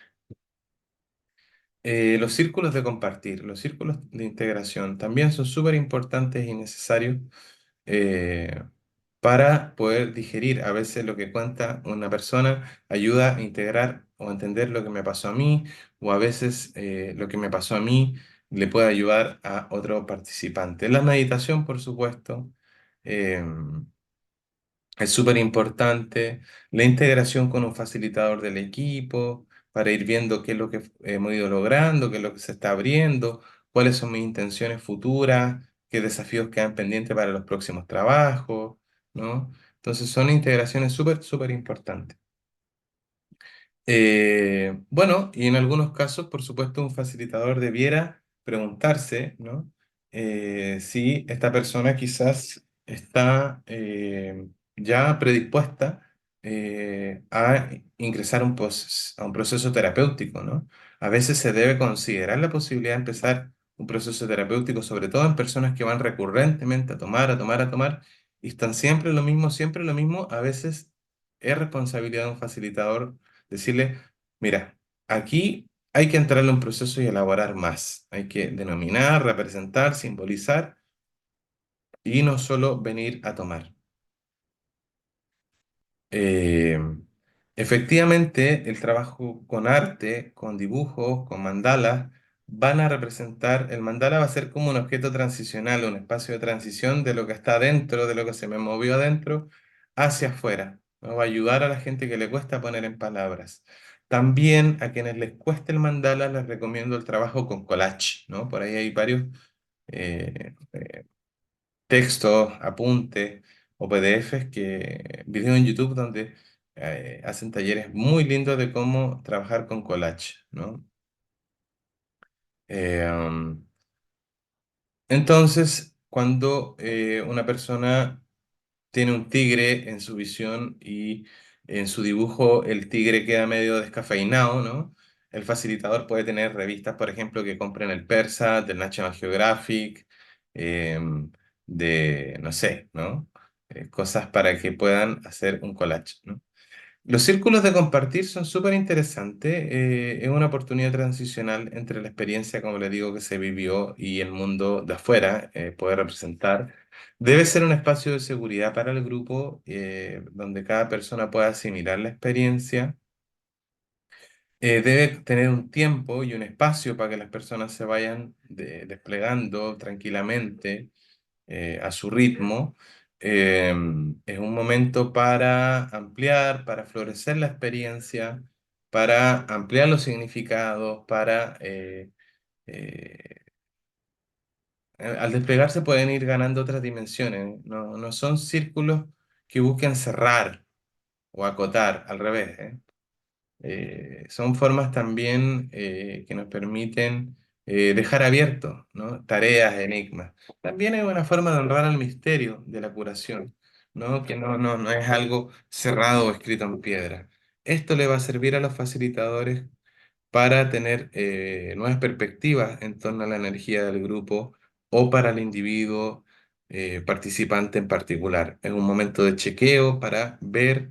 Los círculos de compartir, los círculos de integración también son súper importantes y necesarios eh, para poder digerir. A veces lo que cuenta una persona ayuda a integrar o entender lo que me pasó a mí, o a veces lo que me pasó a mí le puede ayudar a otro participante. La meditación, por supuesto. Es súper importante la integración con un facilitador del equipo para ir viendo qué es lo que hemos ido logrando, qué es lo que se está abriendo, cuáles son mis intenciones futuras, qué desafíos quedan pendientes para los próximos trabajos, ¿no? Entonces son integraciones súper, súper importantes. Bueno, y en algunos casos, por supuesto, un facilitador debiera preguntarse, ¿no? Si esta persona quizás está ya predispuesta a ingresar a un proceso terapéutico, ¿no? A veces se debe considerar la posibilidad de empezar un proceso terapéutico, sobre todo en personas que van recurrentemente a tomar, a tomar, a tomar, y están siempre lo mismo, siempre lo mismo. A veces es responsabilidad de un facilitador decirle, mira, aquí hay que entrarle a un proceso y elaborar más. Hay que denominar, representar, simbolizar y no solo venir a tomar. Eh, Efectivamente, el trabajo con arte, con dibujos, con mandalas, van a representar, el mandala va a ser como un objeto transicional, un espacio de transición de lo que está adentro, de lo que se me movió adentro, hacia afuera, ¿no? Va a ayudar a la gente que le cuesta poner en palabras. También a quienes les cueste el mandala les recomiendo el trabajo con collage, ¿no? Por ahí hay varios textos, apuntes o PDFs videos en YouTube donde hacen talleres muy lindos de cómo trabajar con collage, ¿no? Um, entonces, cuando una persona tiene un tigre en su visión y en su dibujo el tigre queda medio descafeinado, ¿no? El facilitador puede tener revistas, por ejemplo, que compren el Persa, del National Geographic, no sé, ¿no? Cosas para que puedan hacer un collage, ¿no? Los círculos de compartir son súper interesantes. Es una oportunidad transicional entre la experiencia, como le digo, que se vivió y el mundo de afuera, poder representar. Debe ser un espacio de seguridad para el grupo, donde cada persona pueda asimilar la experiencia. Debe tener un tiempo y un espacio para que las personas se vayan desplegando tranquilamente, a su ritmo. Eh, es un momento para ampliar, para florecer la experiencia, para ampliar los significados, eh, al desplegarse pueden ir ganando otras dimensiones. No, no son círculos que busquen cerrar o acotar, al revés, ¿eh? Son formas también, que nos permiten, dejar abiertos, ¿no? Tareas, enigmas. También es una forma de honrar al misterio de la curación, ¿no? Que no es algo cerrado o escrito en piedra. Esto le va a servir a los facilitadores para tener, nuevas perspectivas en torno a la energía del grupo o para el individuo, participante en particular. Es un momento de chequeo para ver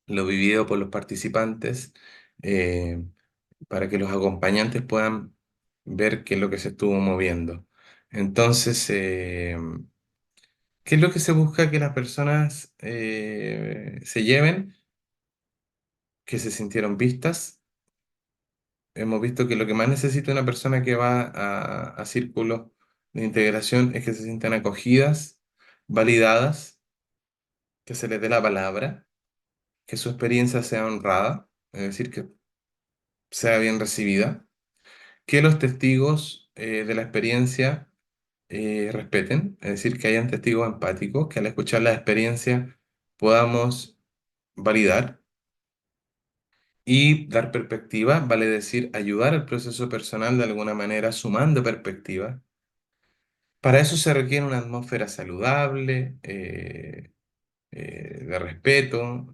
lo vivido por los participantes, eh, para que los acompañantes puedan ver qué es lo que se estuvo moviendo. Entonces, ¿qué es lo que se busca que las personas, se lleven? Que se sintieron vistas. Hemos visto que lo que más necesita una persona que va a círculos de integración es que se sientan acogidas, validadas, que se les dé la palabra, que su experiencia sea honrada, es decir, que sea bien recibida, que los testigos, de la experiencia, respeten, es decir, que hayan testigos empáticos, que al escuchar la experiencia podamos validar y dar perspectiva, vale decir, ayudar al proceso personal de alguna manera, sumando perspectiva. Para eso se requiere una atmósfera saludable, de respeto,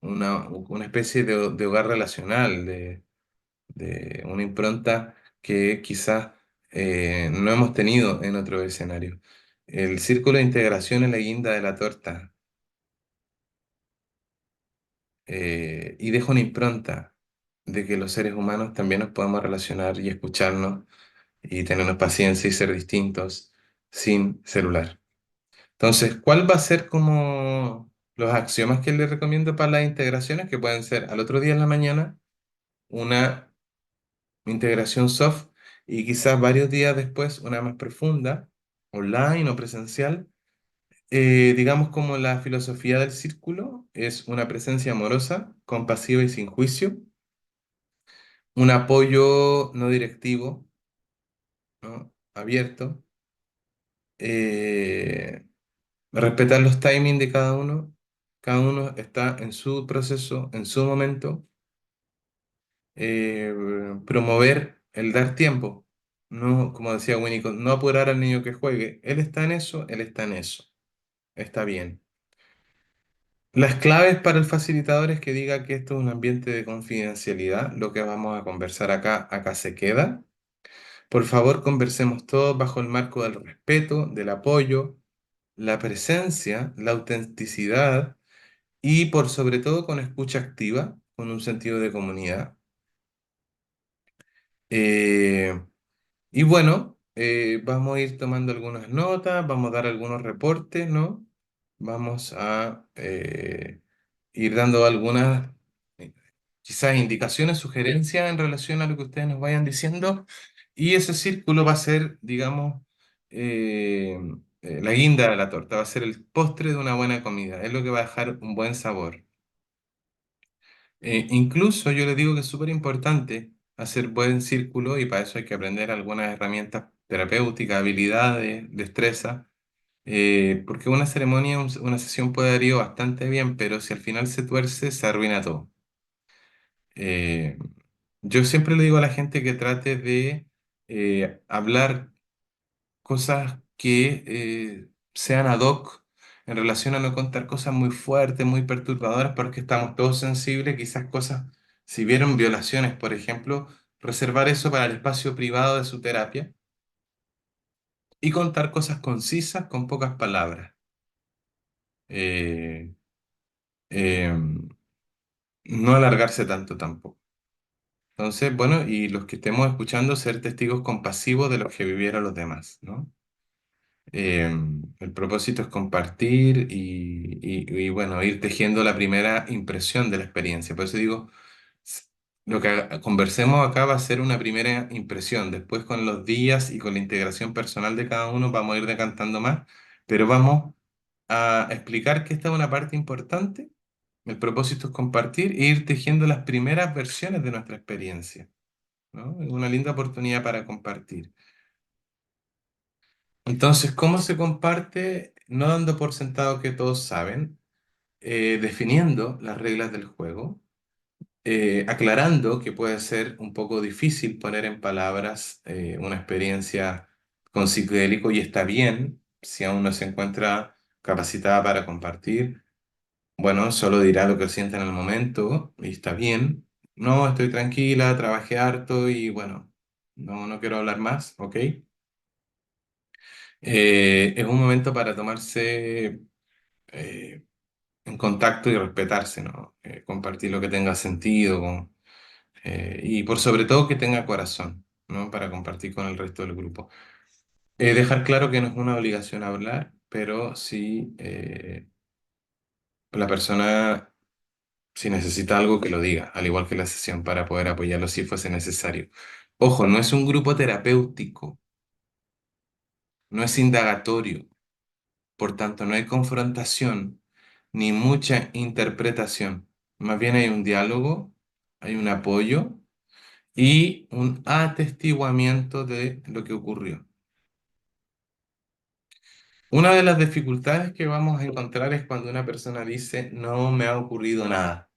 una especie de hogar relacional, de una impronta que quizás, no hemos tenido en otro escenario. El círculo de integración es la guinda de la torta, y deja una impronta de que los seres humanos también nos podemos relacionar y escucharnos y tenernos paciencia y ser distintos sin celular. Entonces, ¿cuál va a ser como los axiomas que les recomiendo para las integraciones? Que pueden ser al otro día en la mañana una integración soft y quizás varios días después una más profunda, online o presencial. Digamos como la filosofía del círculo es una presencia amorosa, compasiva y sin juicio, un apoyo no directivo, ¿no? Abierto, eh, respetar los timings de cada uno está en su proceso, en su momento, eh, promover el dar tiempo, no, como decía Winnicott, no apurar al niño que juegue, él está en eso, él está en eso, está bien. Las claves para el facilitador es que diga que esto es un ambiente de confidencialidad, lo que vamos a conversar acá se queda. Por favor, conversemos todos bajo el marco del respeto, del apoyo, la presencia, la autenticidad y por sobre todo con escucha activa, con un sentido de comunidad. Eh, y bueno, vamos a ir tomando algunas notas, vamos a dar algunos reportes, ¿no? Vamos a, ir dando algunas, eh, quizás indicaciones, sugerencias en relación a lo que ustedes nos vayan diciendo. Y ese círculo va a ser, digamos, eh, la guinda de la torta, va a ser el postre de una buena comida, es lo que va a dejar un buen sabor. Incluso yo les digo que es súper importante hacer buen círculo y para eso hay que aprender algunas herramientas terapéuticas, habilidades, destreza, porque una ceremonia, una sesión puede haber ido bastante bien, pero si al final se tuerce, se arruina todo. Eh, yo siempre le digo a la gente que trate de, hablar cosas que, sean ad hoc en relación a no contar cosas muy fuertes, muy perturbadoras, porque estamos todos sensibles, quizás cosas, si vieron violaciones, por ejemplo, reservar eso para el espacio privado de su terapia y contar cosas concisas con pocas palabras. Eh, eh, no alargarse tanto tampoco. Entonces, bueno, y los que estemos escuchando, ser testigos compasivos de lo que vivieron los demás, ¿no? Eh, el propósito es compartir y, bueno, ir tejiendo la primera impresión de la experiencia. Por eso digo, s- lo que conversemos acá va a ser una primera impresión. Después con los días y con la integración personal de cada uno vamos a ir decantando más, pero vamos a explicar que esta es una parte importante. El propósito es compartir e ir tejiendo las primeras versiones de nuestra experiencia, ¿no? Es una linda oportunidad para compartir. Entonces, ¿cómo se comparte? No dando por sentado que todos saben, definiendo las reglas del juego, aclarando que puede ser un poco difícil poner en palabras una experiencia con psicodélico y está bien si aún no se encuentra capacitada para compartir. Bueno, solo dirá lo que siente en el momento y está bien. No, estoy tranquila, trabajé harto y bueno, no quiero hablar más, ¿ok? Es un momento para tomarse eh, en contacto y respetarse, ¿no? Compartir lo que tenga sentido y por sobre todo que tenga corazón, ¿no? Para compartir con el resto del grupo. Dejar claro que no es una obligación hablar, pero sí la persona, si necesita algo, que lo diga, al igual que la sesión, para poder apoyarlo si fuese necesario. Ojo, no es un grupo terapéutico, no es indagatorio. Por tanto, no hay confrontación ni mucha interpretación. Más bien hay un diálogo, hay un apoyo y un atestiguamiento de lo que ocurrió. Una de las dificultades que vamos a encontrar es cuando una persona dice, no me ha ocurrido nada.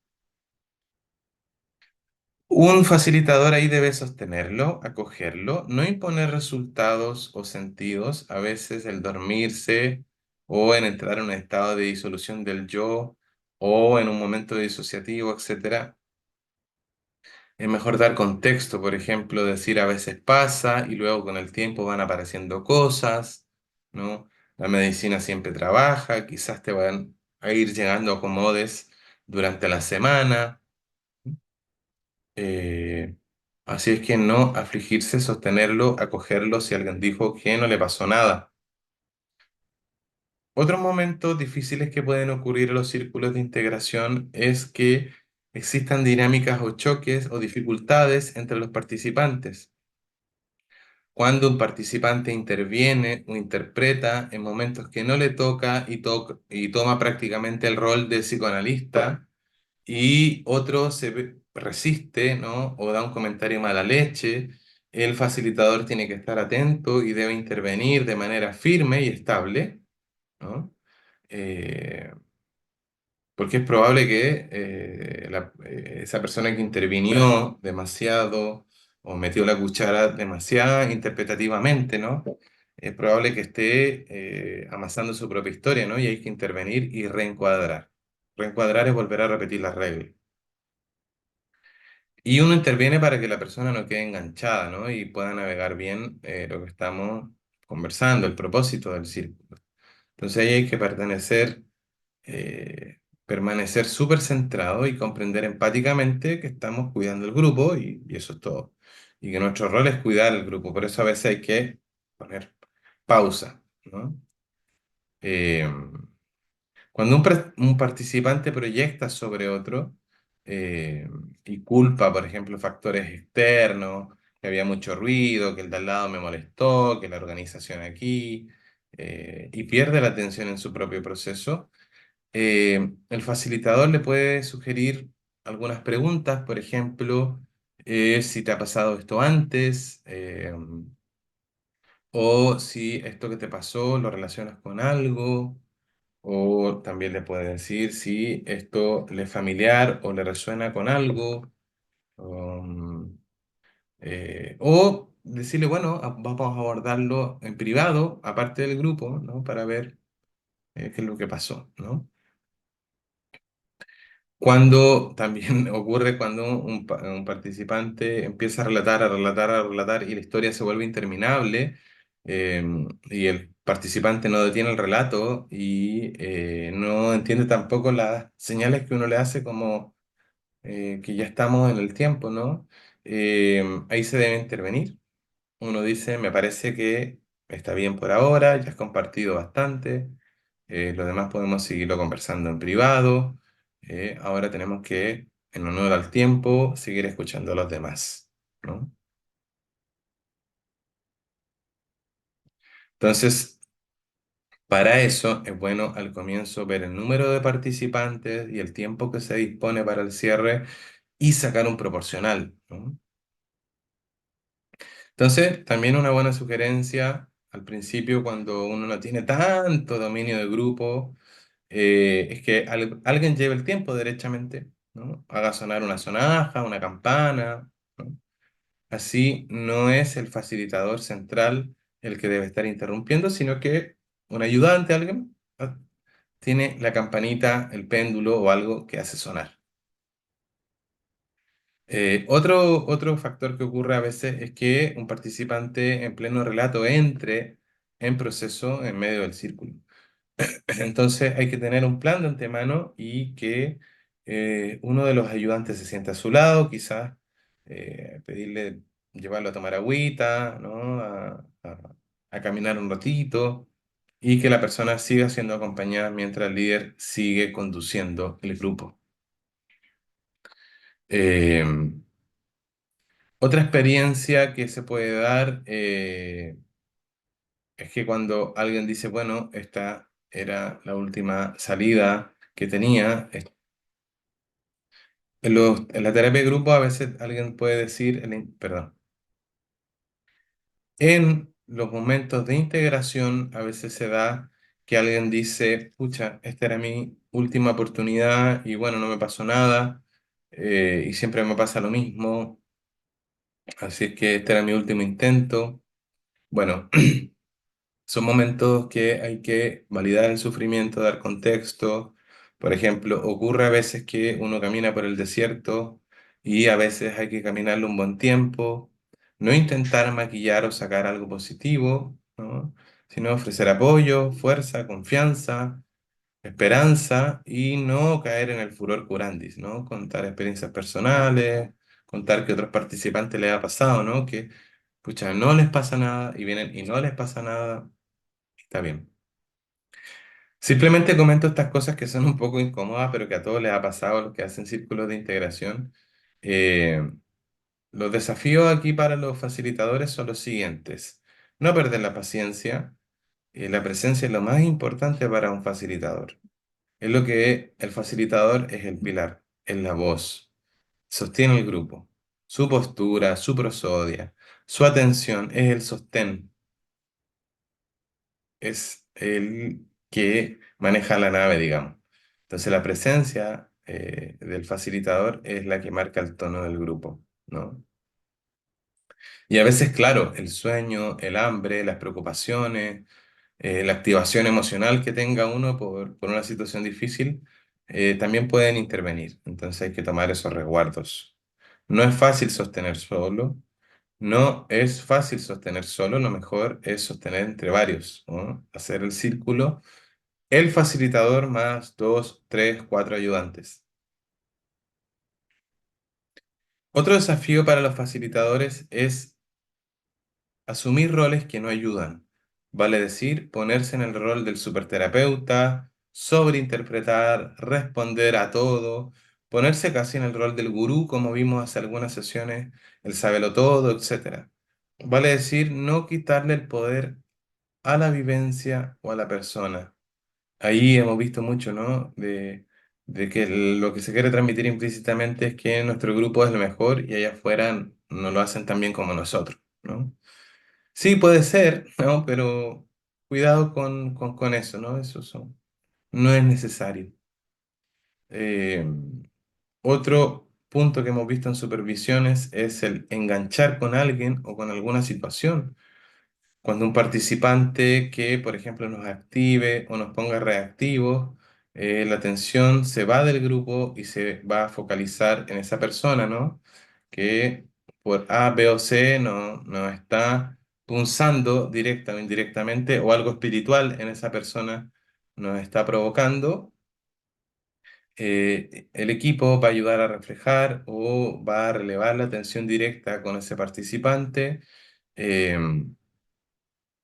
Un facilitador ahí debe sostenerlo, acogerlo, no imponer resultados o sentidos, a veces el dormirse o en entrar en un estado de disolución del yo o en un momento disociativo, etcétera. Es mejor dar contexto, por ejemplo, decir a veces pasa y luego con el tiempo van apareciendo cosas, ¿no? La medicina siempre trabaja, quizás te van a ir llegando acomodes durante la semana. Eh, Así es que no afligirse, sostenerlo, acogerlo si alguien dijo que no le pasó nada. Otros momentos difíciles que pueden ocurrir en los círculos de integración es que existan dinámicas o choques o dificultades entre los participantes. Cuando un participante interviene o interpreta en momentos que no le toca y toma prácticamente el rol de psicoanalista, y otro resiste, ¿no? O da un comentario mala leche, el facilitador tiene que estar atento y debe intervenir de manera firme y estable, ¿no? Eh, Porque es probable que esa persona que intervinió demasiado o metió la cuchara demasiado interpretativamente, ¿no? Es probable que esté amasando su propia historia, ¿no? Y hay que intervenir y reencuadrar. Reencuadrar es volver a repetir las reglas. Y uno interviene para que la persona no quede enganchada, ¿no? Y pueda navegar bien lo que estamos conversando, el propósito del círculo. Entonces ahí hay que permanecer súper centrado y comprender empáticamente que estamos cuidando el grupo y eso es todo. Y que nuestro rol es cuidar el grupo. Por eso a veces hay que poner pausa, ¿no? Eh, Cuando un participante proyecta sobre otro eh, y culpa, por ejemplo, factores externos, que había mucho ruido, que el de al lado me molestó, que la organización aquí, y pierde la atención en su propio proceso, el facilitador le puede sugerir algunas preguntas, por ejemplo, si te ha pasado esto antes, o si esto que te pasó lo relacionas con algo. O también le puede decir si esto le es familiar o le resuena con algo. um, o decirle, bueno, vamos a abordarlo en privado, aparte del grupo, ¿no? Para ver qué es lo que pasó, ¿no? Cuando también ocurre cuando un participante empieza a relatar, a relatar, a relatar y la historia se vuelve interminable y el participante no detiene el relato y no entiende tampoco las señales que uno le hace como que ya estamos en el tiempo, ¿no? Ahí se debe intervenir. Uno dice, me parece que está bien por ahora, ya has compartido bastante, lo demás podemos seguirlo conversando en privado, ahora tenemos que, en honor al tiempo, seguir escuchando a los demás, ¿no? Entonces, para eso es bueno al comienzo ver el número de participantes y el tiempo que se dispone para el cierre y sacar un proporcional, ¿no? Entonces, también una buena sugerencia al principio cuando uno no tiene tanto dominio de grupo, es que alguien lleve el tiempo derechamente, ¿no? Haga sonar una sonaja, una campana, ¿no? Así no es el facilitador central el que debe estar interrumpiendo, sino que un ayudante, alguien, ¿no? Tiene la campanita, el péndulo o algo que hace sonar. Otro factor que ocurre a veces es que un participante en pleno relato entre en proceso en medio del círculo. Entonces hay que tener un plan de antemano y que uno de los ayudantes se sienta a su lado, quizás pedirle, llevarlo a tomar agüita, ¿no? A caminar un ratito y que la persona siga siendo acompañada mientras el líder sigue conduciendo el grupo. Eh, Otra experiencia que se puede dar es que cuando alguien dice, bueno, esta era la última salida que tenía, en la terapia de grupo a veces alguien puede decir, perdón, en los momentos de integración a veces se da que alguien dice, pucha, esta era mi última oportunidad y bueno, no me pasó nada y siempre me pasa lo mismo, así es que este era mi último intento. Bueno, son momentos que hay que validar el sufrimiento, dar contexto. Por ejemplo, ocurre a veces que uno camina por el desierto y a veces hay que caminarlo un buen tiempo. No intentar maquillar o sacar algo positivo, ¿no? Sino ofrecer apoyo, fuerza, confianza, esperanza y no caer en el furor curandis, ¿no? Contar experiencias personales, contar que a otros participantes les ha pasado, ¿no? Que, pucha, no les pasa nada y vienen y no les pasa nada. Está bien. Simplemente comento estas cosas que son un poco incómodas, pero que a todos les ha pasado a los que hacen círculos de integración. Eh, los desafíos aquí para los facilitadores son los siguientes. No perder la paciencia. La presencia es lo más importante para un facilitador. Es lo que el facilitador es el pilar, es la voz, sostiene el grupo. Su postura, su prosodia, su atención es el sostén, es el que maneja la nave, digamos. Entonces la presencia del facilitador es la que marca el tono del grupo, ¿no? Y a veces, claro, el sueño, el hambre, las preocupaciones, la activación emocional que tenga uno por una situación difícil, también pueden intervenir. Entonces hay que tomar esos resguardos. No es fácil sostener solo. No es fácil sostener solo, lo mejor es sostener entre varios, ¿no? Hacer el círculo, el facilitador más dos, tres, cuatro ayudantes. Otro desafío para los facilitadores es asumir roles que no ayudan. Vale decir, ponerse en el rol del superterapeuta, sobreinterpretar, responder a todo, ponerse casi en el rol del gurú, como vimos hace algunas sesiones, el todo, etcétera. Vale decir, no quitarle el poder a la vivencia o a la persona. Ahí hemos visto mucho, ¿no? De que lo que se quiere transmitir implícitamente es que nuestro grupo es lo mejor y allá afuera no lo hacen tan bien como nosotros, ¿no? Sí, puede ser, ¿no? Pero cuidado con eso, ¿no? No es necesario. Eh, Otro punto que hemos visto en supervisiones es el enganchar con alguien o con alguna situación. Cuando un participante que, por ejemplo, nos active o nos ponga reactivos, la atención se va del grupo y se va a focalizar en esa persona, ¿no? Que por A, B o C no está punzando directa o indirectamente, o algo espiritual en esa persona nos está provocando, el equipo va a ayudar a reflejar o va a relevar la atención directa con ese participante. Eh,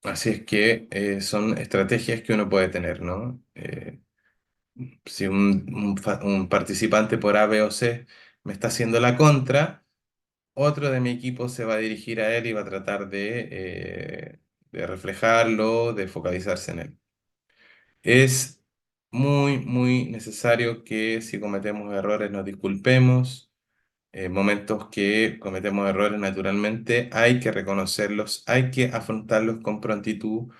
Así es que son estrategias que uno puede tener, ¿no? Si un participante por A, B o C me está haciendo la contra, otro de mi equipo se va a dirigir a él y va a tratar de reflejarlo, de focalizarse en él. Es muy, muy necesario que si cometemos errores nos disculpemos. Momentos que cometemos errores naturalmente, hay que reconocerlos, hay que afrontarlos con prontitud.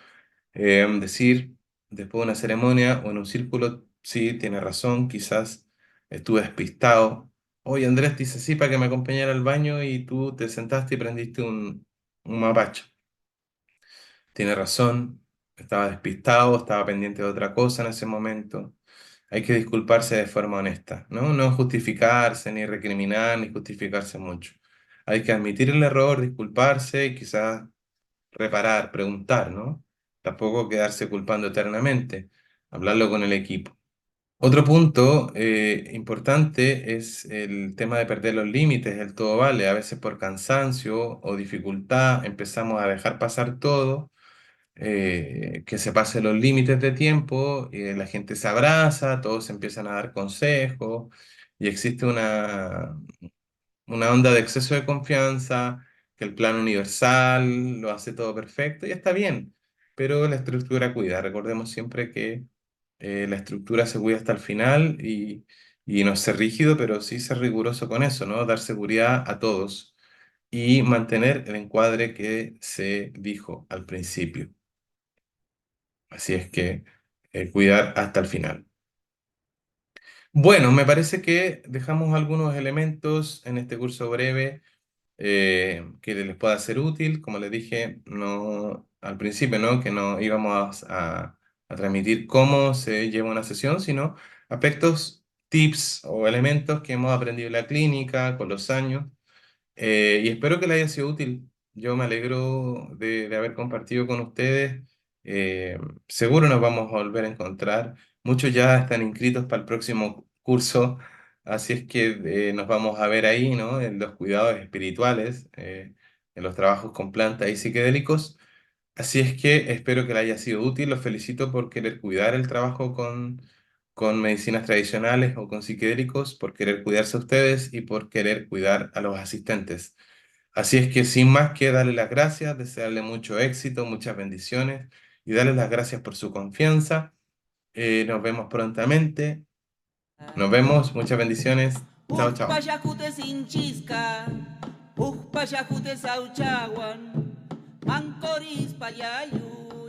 Decir después de una ceremonia o en un círculo, sí, tiene razón, quizás estuve despistado. Oye, Andrés dice sí para que me acompañara al baño y tú te sentaste y prendiste un mapacho. Tiene razón, estaba despistado, estaba pendiente de otra cosa en ese momento. Hay que disculparse de forma honesta, ¿no? No justificarse, ni recriminar, ni justificarse mucho. Hay que admitir el error, disculparse y quizás reparar, preguntar, ¿no? Tampoco quedarse culpando eternamente, hablarlo con el equipo. Otro punto importante es el tema de perder los límites, el todo vale. A veces por cansancio o dificultad empezamos a dejar pasar todo, que se pasen los límites de tiempo, la gente se abraza, todos empiezan a dar consejos y existe una onda de exceso de confianza, que el plan universal lo hace todo perfecto y está bien, pero la estructura cuida. Recordemos siempre que la estructura se cuida hasta el final y no ser rígido, pero sí ser riguroso con eso, ¿no? Dar seguridad a todos y mantener el encuadre que se dijo al principio. Así es que cuidar hasta el final. Bueno, me parece que dejamos algunos elementos en este curso breve que les pueda ser útil. Como les dije no, al principio, ¿no? Que no íbamos a transmitir cómo se lleva una sesión, sino aspectos, tips o elementos que hemos aprendido en la clínica con los años y espero que les haya sido útil. Yo me alegro de haber compartido con ustedes. Eh, Seguro nos vamos a volver a encontrar. Muchos ya están inscritos para el próximo curso, así es que nos vamos a ver ahí, ¿no? En los cuidados espirituales, en los trabajos con plantas y psiquedélicos. Así es que espero que les haya sido útil. Los felicito por querer cuidar el trabajo con medicinas tradicionales o con psiquedélicos, por querer cuidarse a ustedes y por querer cuidar a los asistentes. Así es que sin más que darle las gracias, desearle mucho éxito, muchas bendiciones y darles las gracias por su confianza. Nos vemos prontamente. Nos vemos. Muchas bendiciones. Chao, chao. Payacute sin chisca, payacute sauchaguan, mancoris payayu.